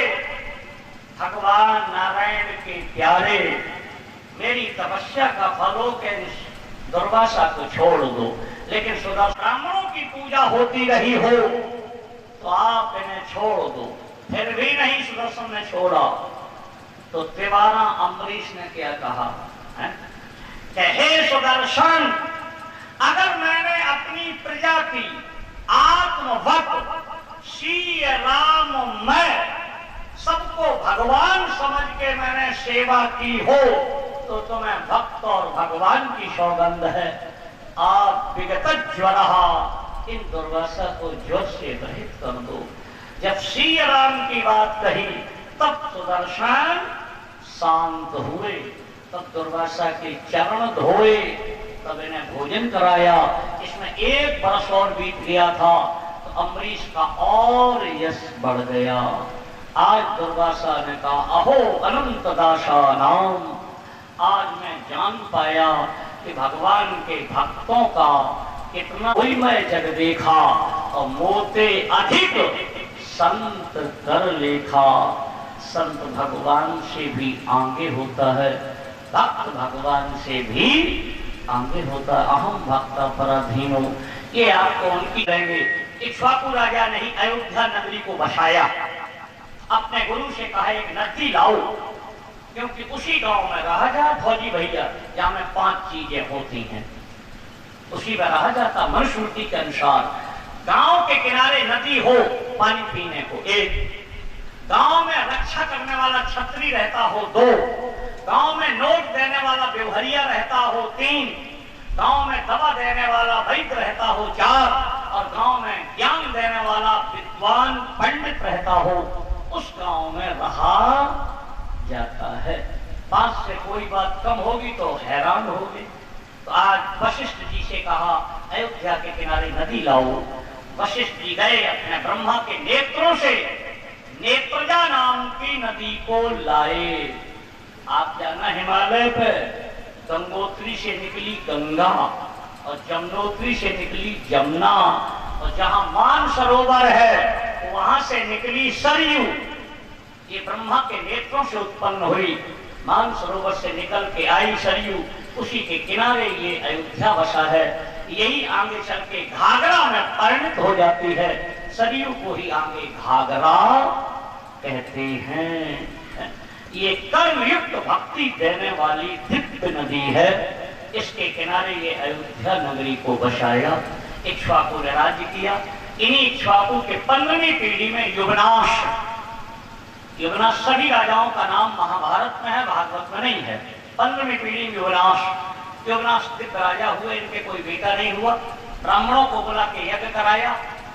भगवान नारायण के प्यारे, मेरी तपस्या का फल हो के दुर्वासा को छोड़ दो। लेकिन सुदर्शन ब्राह्मणों की पूजा होती रही हो तो आप इन्हें छोड़ दो। फिर भी नहीं सुदर्शन ने छोड़ा तो तिवारा अम्बरीश ने क्या कहा है? कि हे सुदर्शन, अगर मैंने अपनी प्रजा की आत्मवत श्री राम में सबको भगवान समझ के मैंने सेवा की हो तो तुम्हें भक्त और भगवान की सौगंध है। आप विगत ज्वरा, इन दुर्वासा को ज्वर से रहित कर दो। जब श्री राम की बात कही तब सुदर्शन शांत हुए, तब दुर्वासा के चरण धोए, तब इन्हें भोजन कराया। इसमें 1 वर्ष और बीत गया था तो अम्बरीश का और यश बढ़ गया। आज दुर्वासा ने कहा अहो अनंत दासा नाम, आज मैं जान पाया कि भगवान के भक्तों का कितना कोई मैं जग देखा और मोते अधिक संत कर लेखा। संत भगवान से भी आगे होता है, भक्त भगवान से भी आगे होता है। अहम भक्त पराधीनो, ये आपको उनकी कहेंगे। इक्ष्वाकु राजा ने ही अयोध्या नगरी को बसाया, अपने गुरु से कहा एक नदी लाओ, क्योंकि उसी गांव में रहा जा फौजी भैया जहां में 5 चीजें होती हैं, उसी में रहा जाता। मनुस्मृति के अनुसार गांव के किनारे नदी हो पानी पीने को, 1 गांव में रक्षा करने वाला छतरी रहता हो, 2 गांव में नोट देने वाला व्यवहारिया रहता हो, 3 गांव में दवा देने वाला वैद्य रहता हो, 4 और गांव में ज्ञान देने वाला विद्वान पंडित रहता हो, उस गांव में रहा जाता है। 5 से कोई बात कम होगी तो हैरान होगी। तो आज वशिष्ठ जी से कहा अयोध्या के किनारे नदी लाओ। वशिष्ठ जी गए, अपने ब्रह्मा के नेत्रों से नेत्रजा नाम की नदी को लाए। आप जाना हिमालय पे गंगोत्री से निकली गंगा और जमुनोत्री से निकली जमुना, और जहां मानसरोवर है वहां से निकली सरयू। ये ब्रह्मा के नेत्रों से उत्पन्न हुई, मानसरोवर से निकल के आई सरयू, उसी के किनारे ये अयोध्या बसा है। यही आगे चल के घाघरा में परिणत हो जाती है। सरयू को ही आगे घाघरा कहते हैं। ये कर्मयुक्त भक्ति देने वाली दिव्य नदी है। इसके किनारे ये अयोध्या नगरी को बसाया। इक्ष्वाकु ने राज्य किया। इन्हीं इक्ष्वाकु के 15वीं पीढ़ी में युवनाश, युवनाश सभी राजाओं का नाम महाभारत में है, भागवत में नहीं है। 15वीं पीढ़ी में युवनाश, युवनाश दिव्य राजा हुए, इनके कोई बेटा नहीं हुआ। ब्राह्मणों को बुला के यज्ञ कराया।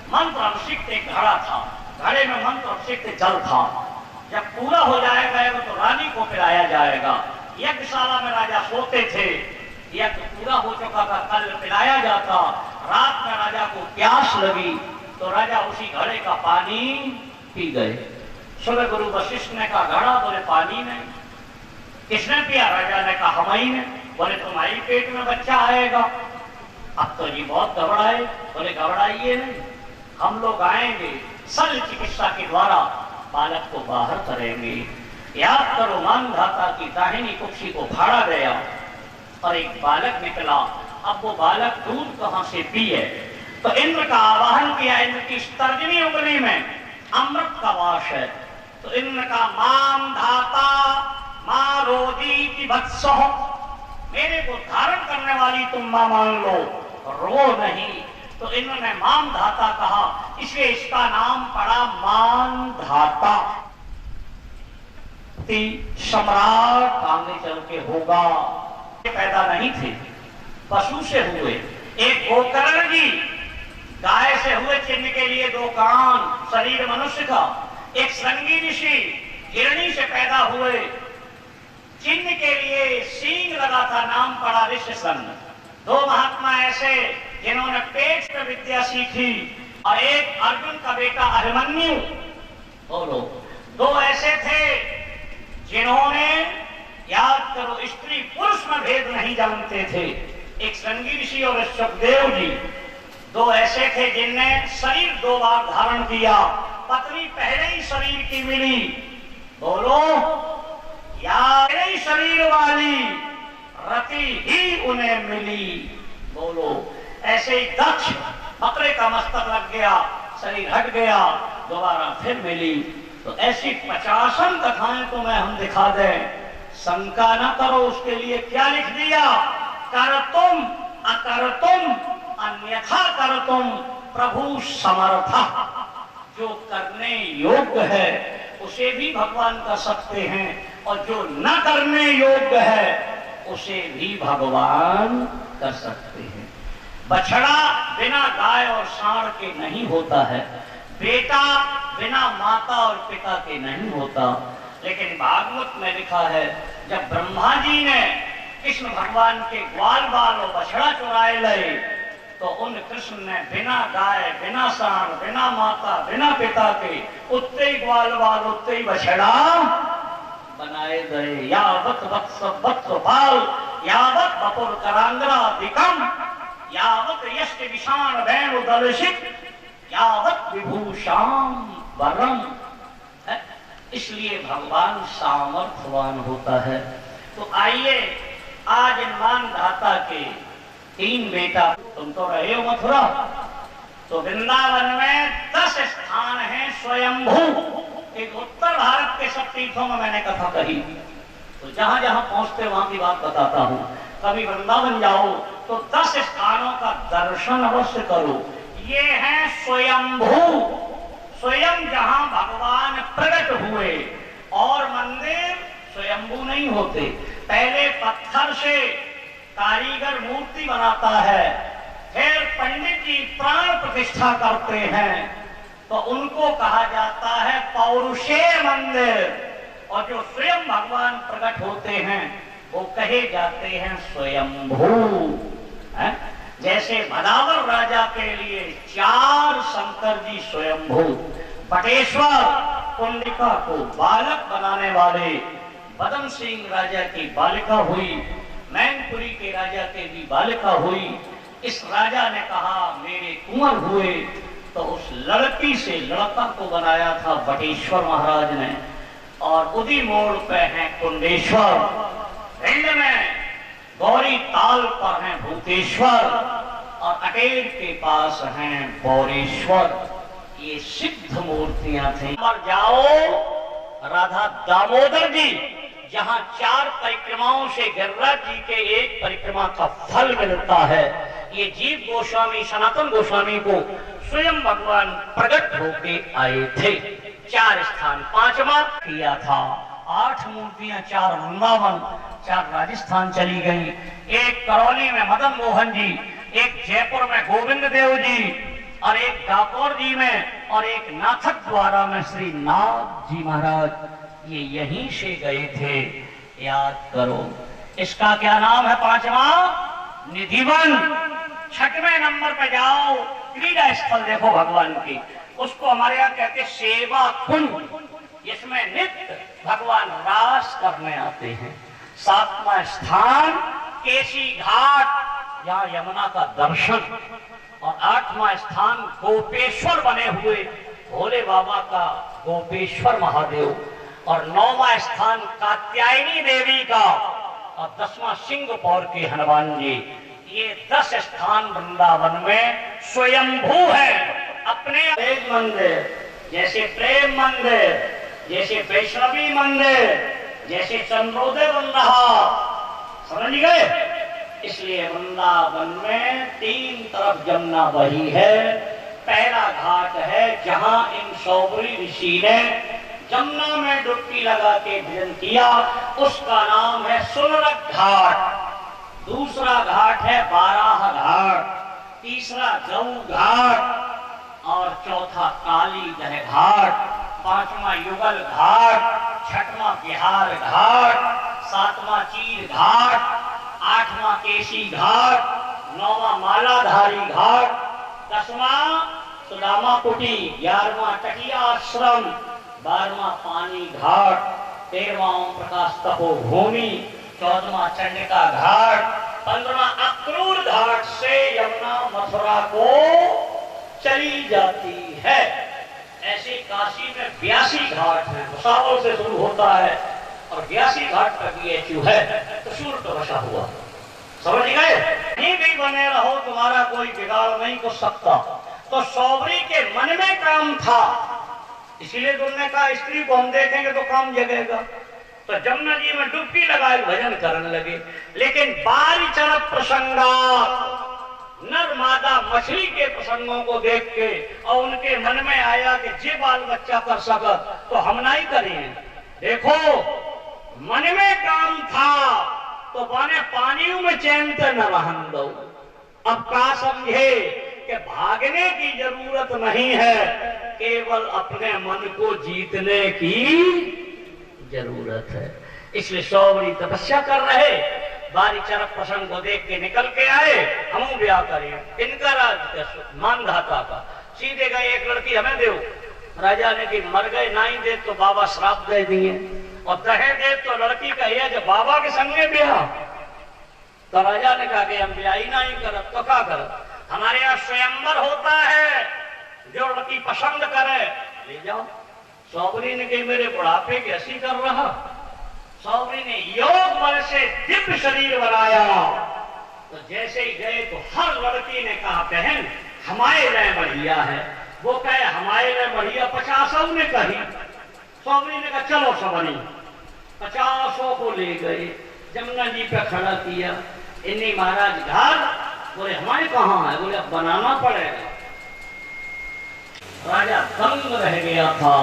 मंत्र अभिषिक्त एक घड़ा था, घड़े में मंत्र अभिषिक्त जल था। जब पूरा हो जाएगा तो रानी को पिलाया जाएगा। यज्ञशाला में राजा सोते थे, यज्ञ पूरा हो चुका था, कल पिलाया जाता। रात में राजा को प्यास लगी तो राजा उसी घड़े का पानी पी गए। सुबह गुरु वशिष्ठ ने कहा घड़ा, बोले पानी नहीं। किसने पिया? राजा ने कहा हम ही ने। बोले तुम्हारी पेट में बच्चा आएगा। अब तो जी बहुत घबराए। बोले घबराइए नहीं, हम लोग आएंगे, शल्य चिकित्सा के द्वारा बालक को बाहर करेंगे। याद करो, मानधाता की दाहिनी कुक्षी को फाड़ा गया और एक बालक निकला। अब वो बालक दूध कहां से पिए? तो इंद्र का आवाहन किया। इंद्र की तर्जनी उंगली में अमृत का वास है। तो इंद्र का मानधाता मां रोदीति वत्सो, मेरे को धारण करने वाली तुम मां मान लो, रो नहीं। तो इन्होंने मानधाता कहा, इसलिए इसका नाम पड़ा मानधाता। सम्राट आगे चल के होगा। पैदा नहीं थे, पशु से हुए। एक गोकर्ण जी गाय से हुए, चिन्ह के लिए 2 कान, शरीर मनुष्य का। एक श्रृंगी ऋषि हिरणी से पैदा हुए, चिन्ह के लिए सींग लगा था, नाम पड़ा ऋष्यशृंग। 2 महात्मा ऐसे जिन्होंने पेट में विद्या सीखी, और एक अर्जुन का बेटा अभिमन्यु। बोलो, 2 ऐसे थे जिन्होंने, याद करो, स्त्री पुरुष में भेद नहीं जानते थे। एक श्रृंगी ऋषि और सुखदेव जी, 2 ऐसे थे जिनने शरीर 2 बार धारण किया। पत्नी पहले ही शरीर की मिली, बोलो, या पहले शरीर वाली रति ही उन्हें मिली, बोलो। ऐसे ही दक्ष, बकरे का मस्तक लग गया, शरीर हट गया, दोबारा फिर मिली। तो ऐसी 50 कथाएं तुम्हें हम दिखा दें, शंका न करो। उसके लिए क्या लिख दिया? कर तुम अकर तुम अन्यथा कर तुम प्रभु समर्थ। जो करने योग्य है उसे भी भगवान कर सकते हैं, और जो न करने योग्य है उसे भी भगवान कर सकते हैं। बछड़ा बिना गाय और सांड के नहीं होता है, बेटा बिना माता और पिता के नहीं होता। लेकिन भागवत में लिखा है, जब ब्रह्मा जी ने कृष्ण भगवान के ग्वाल बाल और बछड़ा चुराए लाए, तो उन कृष्ण ने बिना गाय, बिना सांड, बिना माता, बिना पिता के उत्ते ही ग्वाल बाल, उत्ते ही बछड़ा बनाए गए। यावत वत्स वत्स बाल, यावत बपुर करांगराधिकम, यावत यष्ट विषाण वेणु दलशित, यावत विभूषाम वरम। इसलिए भगवान सामर्थ्यवान होता है। तो आइए आज मान दाता के 3 बेटा, तुम तो रहे हो मथुरा, तो वृंदावन में 10 स्थान हैं स्वयंभू। एक उत्तर भारत के सब तीर्थों में मैंने कथा कही, तो जहां जहां पहुंचते वहां की बात बताता हूं। कभी वृंदावन जाओ तो 10 स्थानों का दर्शन अवश्य करो। ये हैं स्वयंभू, स्वयं जहां भगवान प्रकट हुए। और मंदिर स्वयंभू नहीं होते, पहले पत्थर से कारीगर मूर्ति बनाता है, फिर पंडित जी प्राण प्रतिष्ठा करते हैं, तो उनको कहा जाता है पौरुषेय मंदिर। और जो स्वयं भगवान प्रकट होते हैं वो कहे जाते हैं स्वयंभू। जैसे भदावर राजा के लिए 4 शंकर जी स्वयंभू, बटेश्वर कुंडिका को बालक बनाने वाले, बदन सिंह राजा की बालिका हुई, मैनपुरी के राजा के भी बालिका हुई। इस राजा ने कहा मेरे कुंवर हुए, तो उस लड़की से लड़का को बनाया था बटेश्वर महाराज ने। और उदी मोड़ पे है कुंडेश्वर, भिंड में गौरी ताल पर है भूतेश्वर, और अटेर के पास हैं बौरेश्वर। ये सिद्ध मूर्तियां थी। और जाओ राधा दामोदर जी, जहां 4 परिक्रमाओं से गिरिराज जी के एक परिक्रमा का फल मिलता है। ये जीव गोस्वामी, सनातन गोस्वामी को स्वयं भगवान प्रकट होके आए थे। 4 स्थान, 5वां किया था। 8 मूर्तियां, 4 वृंदावन, 4 राजस्थान चली गई। एक करौली में मदन मोहन जी, एक जयपुर में गोविंद देव जी, और एक डाकोर जी में, और एक नाथक द्वारा में श्री नाथ जी महाराज। ये यहीं से गए थे, याद करो। इसका क्या नाम है? 5वां निधिवन। 6वें नंबर पे जाओ, क्रीड़ा स्थल देखो भगवान की, उसको हमारे यहाँ कहते सेवा कुंड। इसमें नित्य भगवान रास करने आते हैं। 7वां स्थान केसी घाट, यहाँ यमुना का दर्शन। और 8वां स्थान गोपेश्वर बने हुए भोले बाबा का गोपेश्वर महादेव। और 9वां स्थान कात्यायनी देवी का, और 10वां सिंहपौर के हनुमान जी। ये 10 स्थान वृंदावन में स्वयंभू है। अपने एक मंदिर, जैसे प्रेम मंदिर, जैसे वैष्णवी मंदिर, जैसे चंद्रोदय बन रहा, समझ गए? इसलिए वृंदावन में 3 तरफ जमुना बही है। पहला घाट है जहां इन सौबरी ऋषि ने जमुना में डुबकी लगा के भजन किया, उसका नाम है सुनरक घाट। दूसरा घाट है बाराह घाट, तीसरा जऊ घाट, और चौथा काली दह घाट, 5वां युगल घाट, 6वां बिहार घाट, 7वां चीर घाट, 8वां केसी घाट, 9वां मालाधारी घाट, 10वां सुदामा कुटी, 11वां तटिया आश्रम, 12वां पानी घाट, 13वां ओम प्रकाश तपोभूमि, 14वां चंडिका घाट, 15वां अक्रूर घाट से यमुना मथुरा को चली जाती है। ऐसे काशी में 82 घाट है, भुसावल से शुरू होता है और 82 घाट तक ये है, तो सूर्य तो बसा हुआ। समझ गए? कहीं भी बने रहो, तुम्हारा कोई बिगाड़ नहीं कर सकता। तो सौबरी के मन में काम था, इसीलिए तुमने कहा स्त्री को हम देखेंगे तो काम जगेगा। तो जमुना जी में डुबकी लगाए भजन करने लगे। लेकिन बारी चरक प्रसंगा, नर मादा मछली के प्रसंगों को देख के और उनके मन में आया कि जे बाल बच्चा कर सका तो हम नहीं करें। देखो मन में काम था तो बने पानियों में चैन से न रहन दो। अब का समझे कि भागने की जरूरत नहीं है, केवल अपने मन को जीतने की जरूरत है। इसलिए सौबरी तपस्या कर रहे बारी चरक प्रसंग को देख के निकल के आए, हम ब्याह करें इनका राज मानधाता का। सीधे गए, एक लड़की हमें दो। राजा ने कि मर गए नहीं दे तो बाबा श्राप दे दिए, और दहे दे तो लड़की कहिए जब बाबा के संग में ब्याह। तो राजा ने कहा कि हम ब्याह ही नहीं करब तो क्या करब, हमारे यहाँ स्वयंवर होता है, जो लड़की पसंद करे ले जाओ। सौबरी ने कही मेरे बुढ़ापे की हंसी कर रहा। सौबरी ने योग बल से दिव्य शरीर बनाया। तो जैसे ही गए तो हर लड़की ने कहा बहन हमारे लिए बढ़िया है, वो कहे हमारे लिए बढ़िया। 50 ने कही। सौबरी ने कहा चलो सबनी, 50 को ले गए, जमुना जी पे खड़ा किया। इन्हीं महाराज घर, बोले हमारे कहाँ है, बोले अब बनाना पड़ेगा। राजा दंग रह गया था।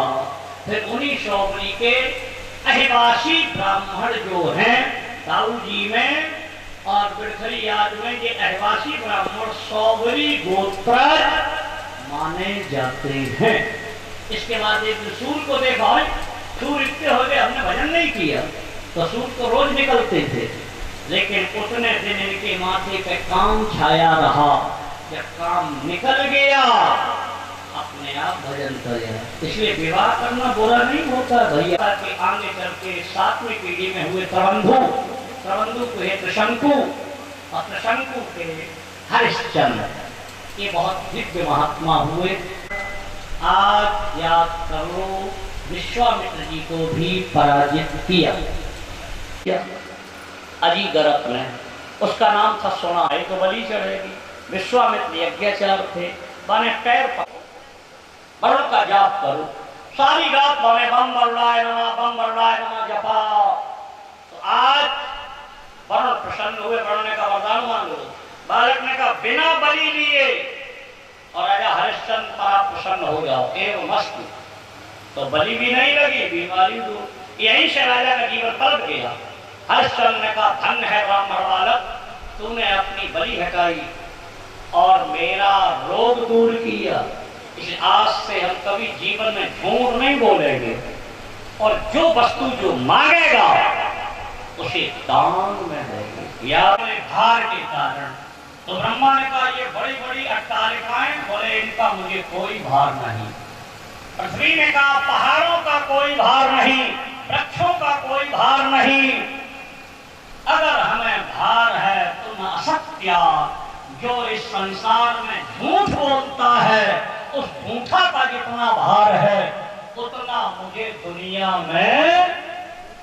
फिर उन्हीं सौबरी के अहिवासी ब्राह्मण जो हैं दाऊ जी में और बिरखरी याद में, ये अहिवासी ब्राह्मण सौबरी गोत्र माने जाते हैं। इसके बाद एक सूर को देखा, सूर इतने हो गए हमने भजन नहीं किया, तो सूर तो रोज निकलते थे, लेकिन उतने दिन इनके माथे पे काम छाया रहा। जब काम निकल गया अपने आप भजन करेगा। इसलिए विवाह करना बुरा नहीं होता भैया। के आगे चल के 7वीं पीढ़ी में हुए प्रबंधु, प्रबंधु को है त्रिशंकु, और त्रिशंकु के हरिश्चंद्र, ये बहुत दिव्य महात्मा हुए। आज याद करो विश्वामित्र जी को भी पराजित किया अजीगरत ने, उसका नाम था सोना। तो बलि चढ़ेगी। विश्वामित्र यज्ञाचार थे, बने पैर पर बड़ का जाप करो, सारी रात बने बम बरुड़ाए नमः जपा। तो आज वरुण प्रसन्न हुए, वरुण ने कहा वरदान मांगो। बालक ने कहा बिना बलि लिए और राजा हरिश्चंद्र पर आप प्रसन्न हो जाओ एवं मस्त। तो बलि भी नहीं लगी, बीमारी दूर। यहीं से राजा का जीवन पलट गया। हरिश्चंद्र ने कहा धन्य है ब्राह्मण बालक, तूने अपनी बलि हटाई और मेरा रोग दूर किया। इसलिए आज से हम कभी जीवन में झूठ नहीं बोलेंगे, और जो वस्तु जो मांगेगा उसे दान में देंगे। या भार के कारण तो ब्रह्मा ने कहा ये बड़ी बड़ी अट्टालिकाएं, बोले इनका मुझे कोई भार नहीं। पृथ्वी ने कहा पहाड़ों का कोई भार नहीं, वृक्षों का कोई भार नहीं। अगर हमें भार है तो न असत्य, जो इस संसार में झूठ बोलता है उस झूठा का जितना भार है उतना मुझे दुनिया में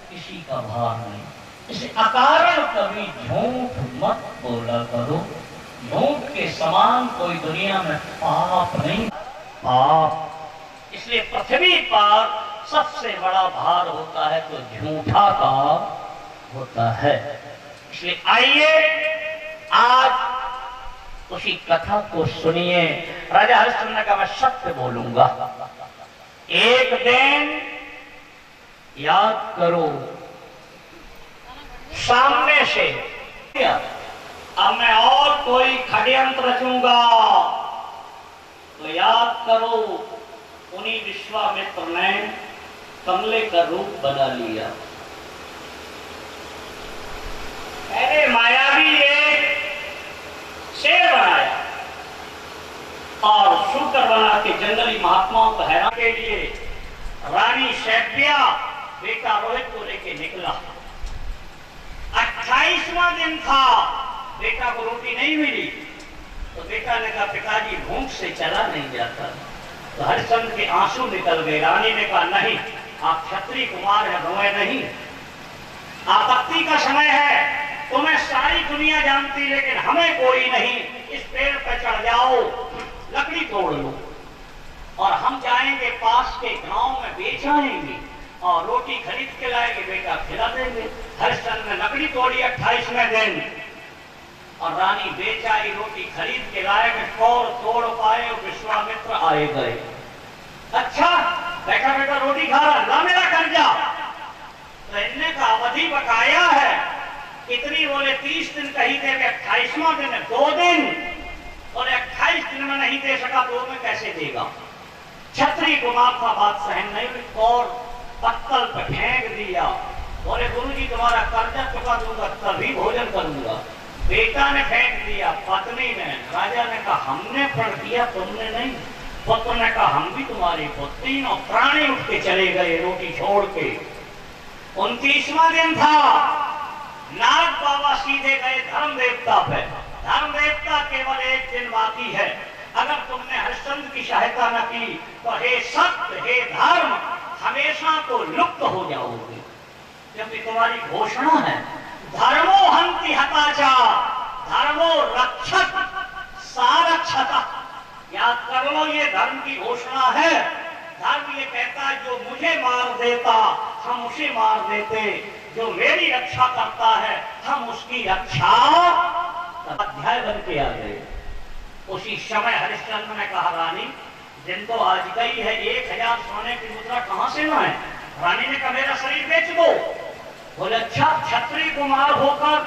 किसी का भार नहीं। इसे अकारण कभी झूठ मत बोला करो। झूठ के समान कोई दुनिया में पाप नहीं, पाप। इसलिए पृथ्वी पर सबसे बड़ा भार होता है तो झूठा का होता है। इसलिए आइए आज उसी कथा को सुनिए। राजा हरिश्चंद्र का मैं सत्य बोलूंगा। एक दिन याद करो सामने से अब मैं और कोई षड्यंत्र रचूंगा, तो याद करो उन्हीं विश्वामित्र ने कमले का रूप बना लिया। अरे मायावी एक शेर बनाया और शूकर बना के जंगली महात्माओं को हैरान के लिए रानी शैव्या बेटा रोहित को लेके निकला। 28वां दिन था, बेटा को रोटी नहीं मिली, तो बेटा ने कहा पिताजी भूख से चला नहीं जाता। तो हरिश्चंद्र के आंसू निकल गए। रानी ने कहा नहीं, आप क्षत्रिय कुमार हैं, रोए नहीं, आपत्ति का समय है, तुम्हें सारी दुनिया जानती लेकिन हमें कोई नहीं। इस पेड़ पर चढ़ जाओ, लकड़ी तोड़ लो और हम जाएंगे पास के गांव में बेच आएंगे और रोटी खरीद के लाएंगे, बेटा खिला देंगे। हरिश्चंद्र ने लकड़ी तोड़ी 28वें दिन और रानी बेच आई, रोटी खरीद के लाएंगे, तोड़ पाए और विश्वामित्र आए गए। अच्छा बैठा बेटा रोटी खा रहा, ला मेरा कर्जा। तो इनने का अवधि बकाया है कितनी, बोले 30 दिन कही थे, 28वां दिन 2 दिन, और 28 दिन में नहीं दे सका 2 में कैसे देगा। क्षत्रिय कुमार का बात सहन नहीं और पत्तल पे फेंक दिया। बोले गुरुजी तुम्हारा कर्ज कर्जा चुका दूंगा तभी भोजन करूंगा। बेटा ने फेंक दिया, पत्नी ने। राजा ने कहा हमने फड़ दिया, तुमने नहीं। पुत्र ने कहा हम भी तुम्हारी पुत्र। तीनों प्राणी उठ के चले गए रोटी छोड़ के। 29वां दिन था, नाग बाबा सीधे गए धर्म देवता पे। धर्म देवता केवल एक दिन बाकी है, अगर तुमने हरिश्चंद्र की सहायता न की तो हे सत्य हे धर्म हमेशा को लुप्त हो जाओगे, क्योंकि तुम्हारी घोषणा है धर्मो हंति हताचा धर्मो रक्षक सारक्षता। याद कर लो, ये धर्म की घोषणा है। धर्म ये कहता है जो मुझे मार देता हम उसे मार देते, जो मेरी रक्षा करता है हम उसकी रक्षा। अध्याय बन के आ गए। उसी समय हरिश्चंद्र ने कहा रानी दिन तो आज गई है, 1000 सोने की मुद्रा कहां से लाए? रानी ने कहा मेरा शरीर बेच दो। बोले अच्छा, क्षत्रिय कुमार होकर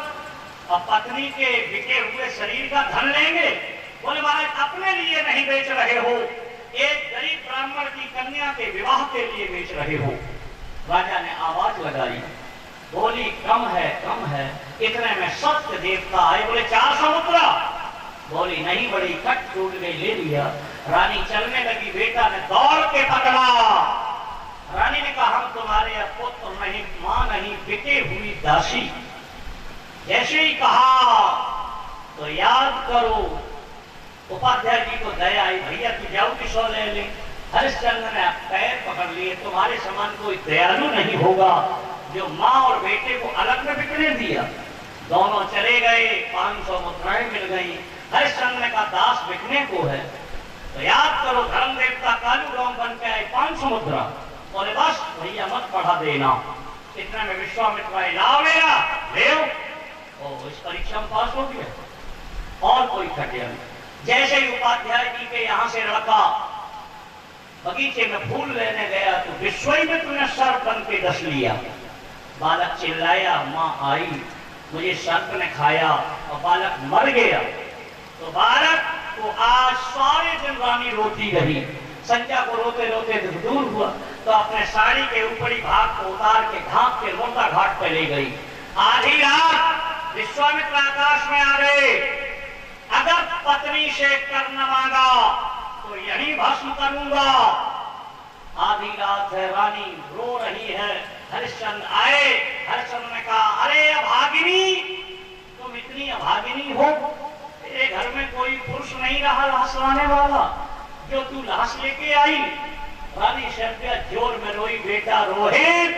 अब पत्नी के बिके हुए शरीर का धन लेंगे? बोले महाराज अपने लिए नहीं बेच रहे हो, एक गरीब ब्राह्मण की कन्या के विवाह के लिए बेच रहे हो। राजा ने आवाज लगाई, बोली कम है। इतने में सत्य देवता आए, बोले 400 मुद्रा। बोली नहीं, बड़ी कट टूट गई, ले लिया। रानी चलने लगी, बेटा ने दौड़ के पकड़ा। रानी ने कहा हम तुम्हारे पुत्र नहीं, मां नहीं, बिके हुई दासी। जैसे ही कहा तो याद करो, उपाध्याय जी को दया आई, भैया तू जाओ किशोर ले ले। हरिश्चंद्र ने पैर पकड़ लिए, तुम्हारे समान कोई दयालु नहीं होगा जो माँ और बेटे को अलग में बिकने दिया। दोनों चले गए, 500 मुद्राएं मिल गई। हरिश्चंद्र ने कहा दास बिकने को है तो याद करो धर्म देवता कालू राम बन के आए, 500 मुद्रा। बोले बस भैया मत पढ़ा देना। इतने में विश्वामित्र आए, लाओ मेरा ले। ओ इस परीक्षा में पास हो गया और कोई घटिया नहीं। जैसे ही उपाध्याय जी के यहाँ से लड़का बगीचे में फूल लेने गया तो विश्वामित्र ने सर्प बन के डस लिया। बालक चिल्लाया, माँ आई, मुझे सर्प ने खाया और बालक मर गया। तो बालक को आज सारे दिन रानी रोती रही। संध्या को रोते रोते दूर हुआ तो अपने साड़ी के ऊपरी भाग को उतार के ढांक के मोटा घाट पे ले गई। आधी रात विश्वामित्र आकाश में आ गए, अगर पत्नी से कर न मांगा तो यही भस्म करूंगा। आधी रात है, रानी रो रही है। हरिश्चंद्र आए, हरिश्चंद्र ने कहा अरे अभागिनी, तुम इतनी अभागिनी हो, तेरे घर में कोई पुरुष नहीं रहा लाश लाने वाला, जो तू लाश लेके आई। रानी शैब्या जोर में रोई, बेटा रोहित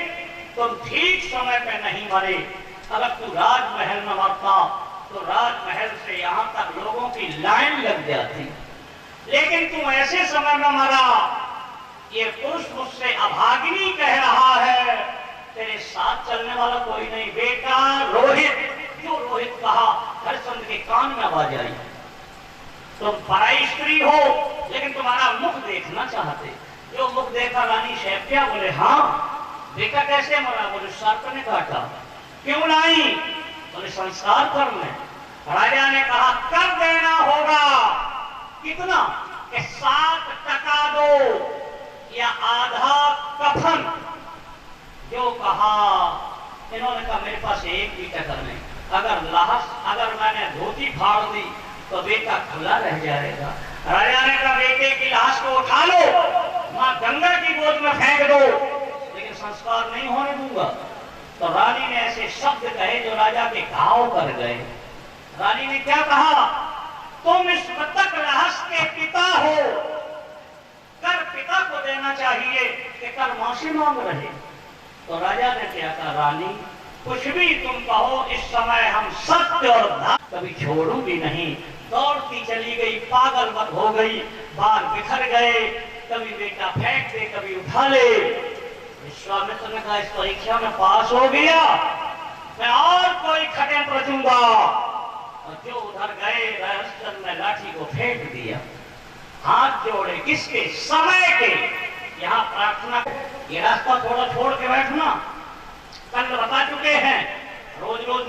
तुम ठीक समय पे नहीं मरे। अगर तू राजमहल में मरता तो राजमहल से यहाँ तक लोगों की लाइन लग जाती, लेकिन तुम ऐसे समय में मरा। ये पुरुष मुझसे अभागिनी कह रहा है, तेरे साथ चलने वाला कोई नहीं। बेटा रोहित, जो रोहित कहा हरिश्चंद्र के कान में आवाज आई, तुम पराई स्त्री हो लेकिन तुम्हारा मुख देखना चाहते। जो मुख देखा रानी शैब्या। बोले हाँ, बेटा कैसे मरा? बोले सर्प ने काटा। क्यों लाई? बोले संस्कार करने। राजा ने कहा कर देना होगा। कितना? कि 7 टका दो या आधा कफन। जो कहा, इन्होंने कहा मेरे पास 1 भी टका नहीं, अगर मैंने धोती फाड़ दी तो बेटा खुला रह जाएगा। राजा ने कहा बेटे की लाश को उठा लो, मां गंगा की गोद में फेंक दो, लेकिन संस्कार नहीं होने दूंगा। तो रानी ने ऐसे शब्द कहे जो राजा के घाव कर गए। रानी ने क्या कहा? तुम इस मृतक रहस्य के पिता हो, कर पिता को देना चाहिए कि कर मां से मांग रहे। तो राजा ने क्या कहा? रानी कुछ भी तुम कहो, इस समय हम सत्य और धर्म कभी छोड़ूंगी नहीं। दौड़ती चली गई, पागल मत हो गई, बाल बिखर गए, कभी बेटा फेंक दे कभी उठा ले। विश्वामित्र ने कहा इस परीक्षा में पास हो गया, मैं और कोई खटें रचूंगा। और जो उधर गए, हरिश्चंद्र ने लाठी को फेंक दिया। हाथ जोड़े किसके? समय के। यहाँ प्रार्थना, ये रास्ता थोड़ा छोड़ के बैठना, कल बता चुके हैं, रोज रोज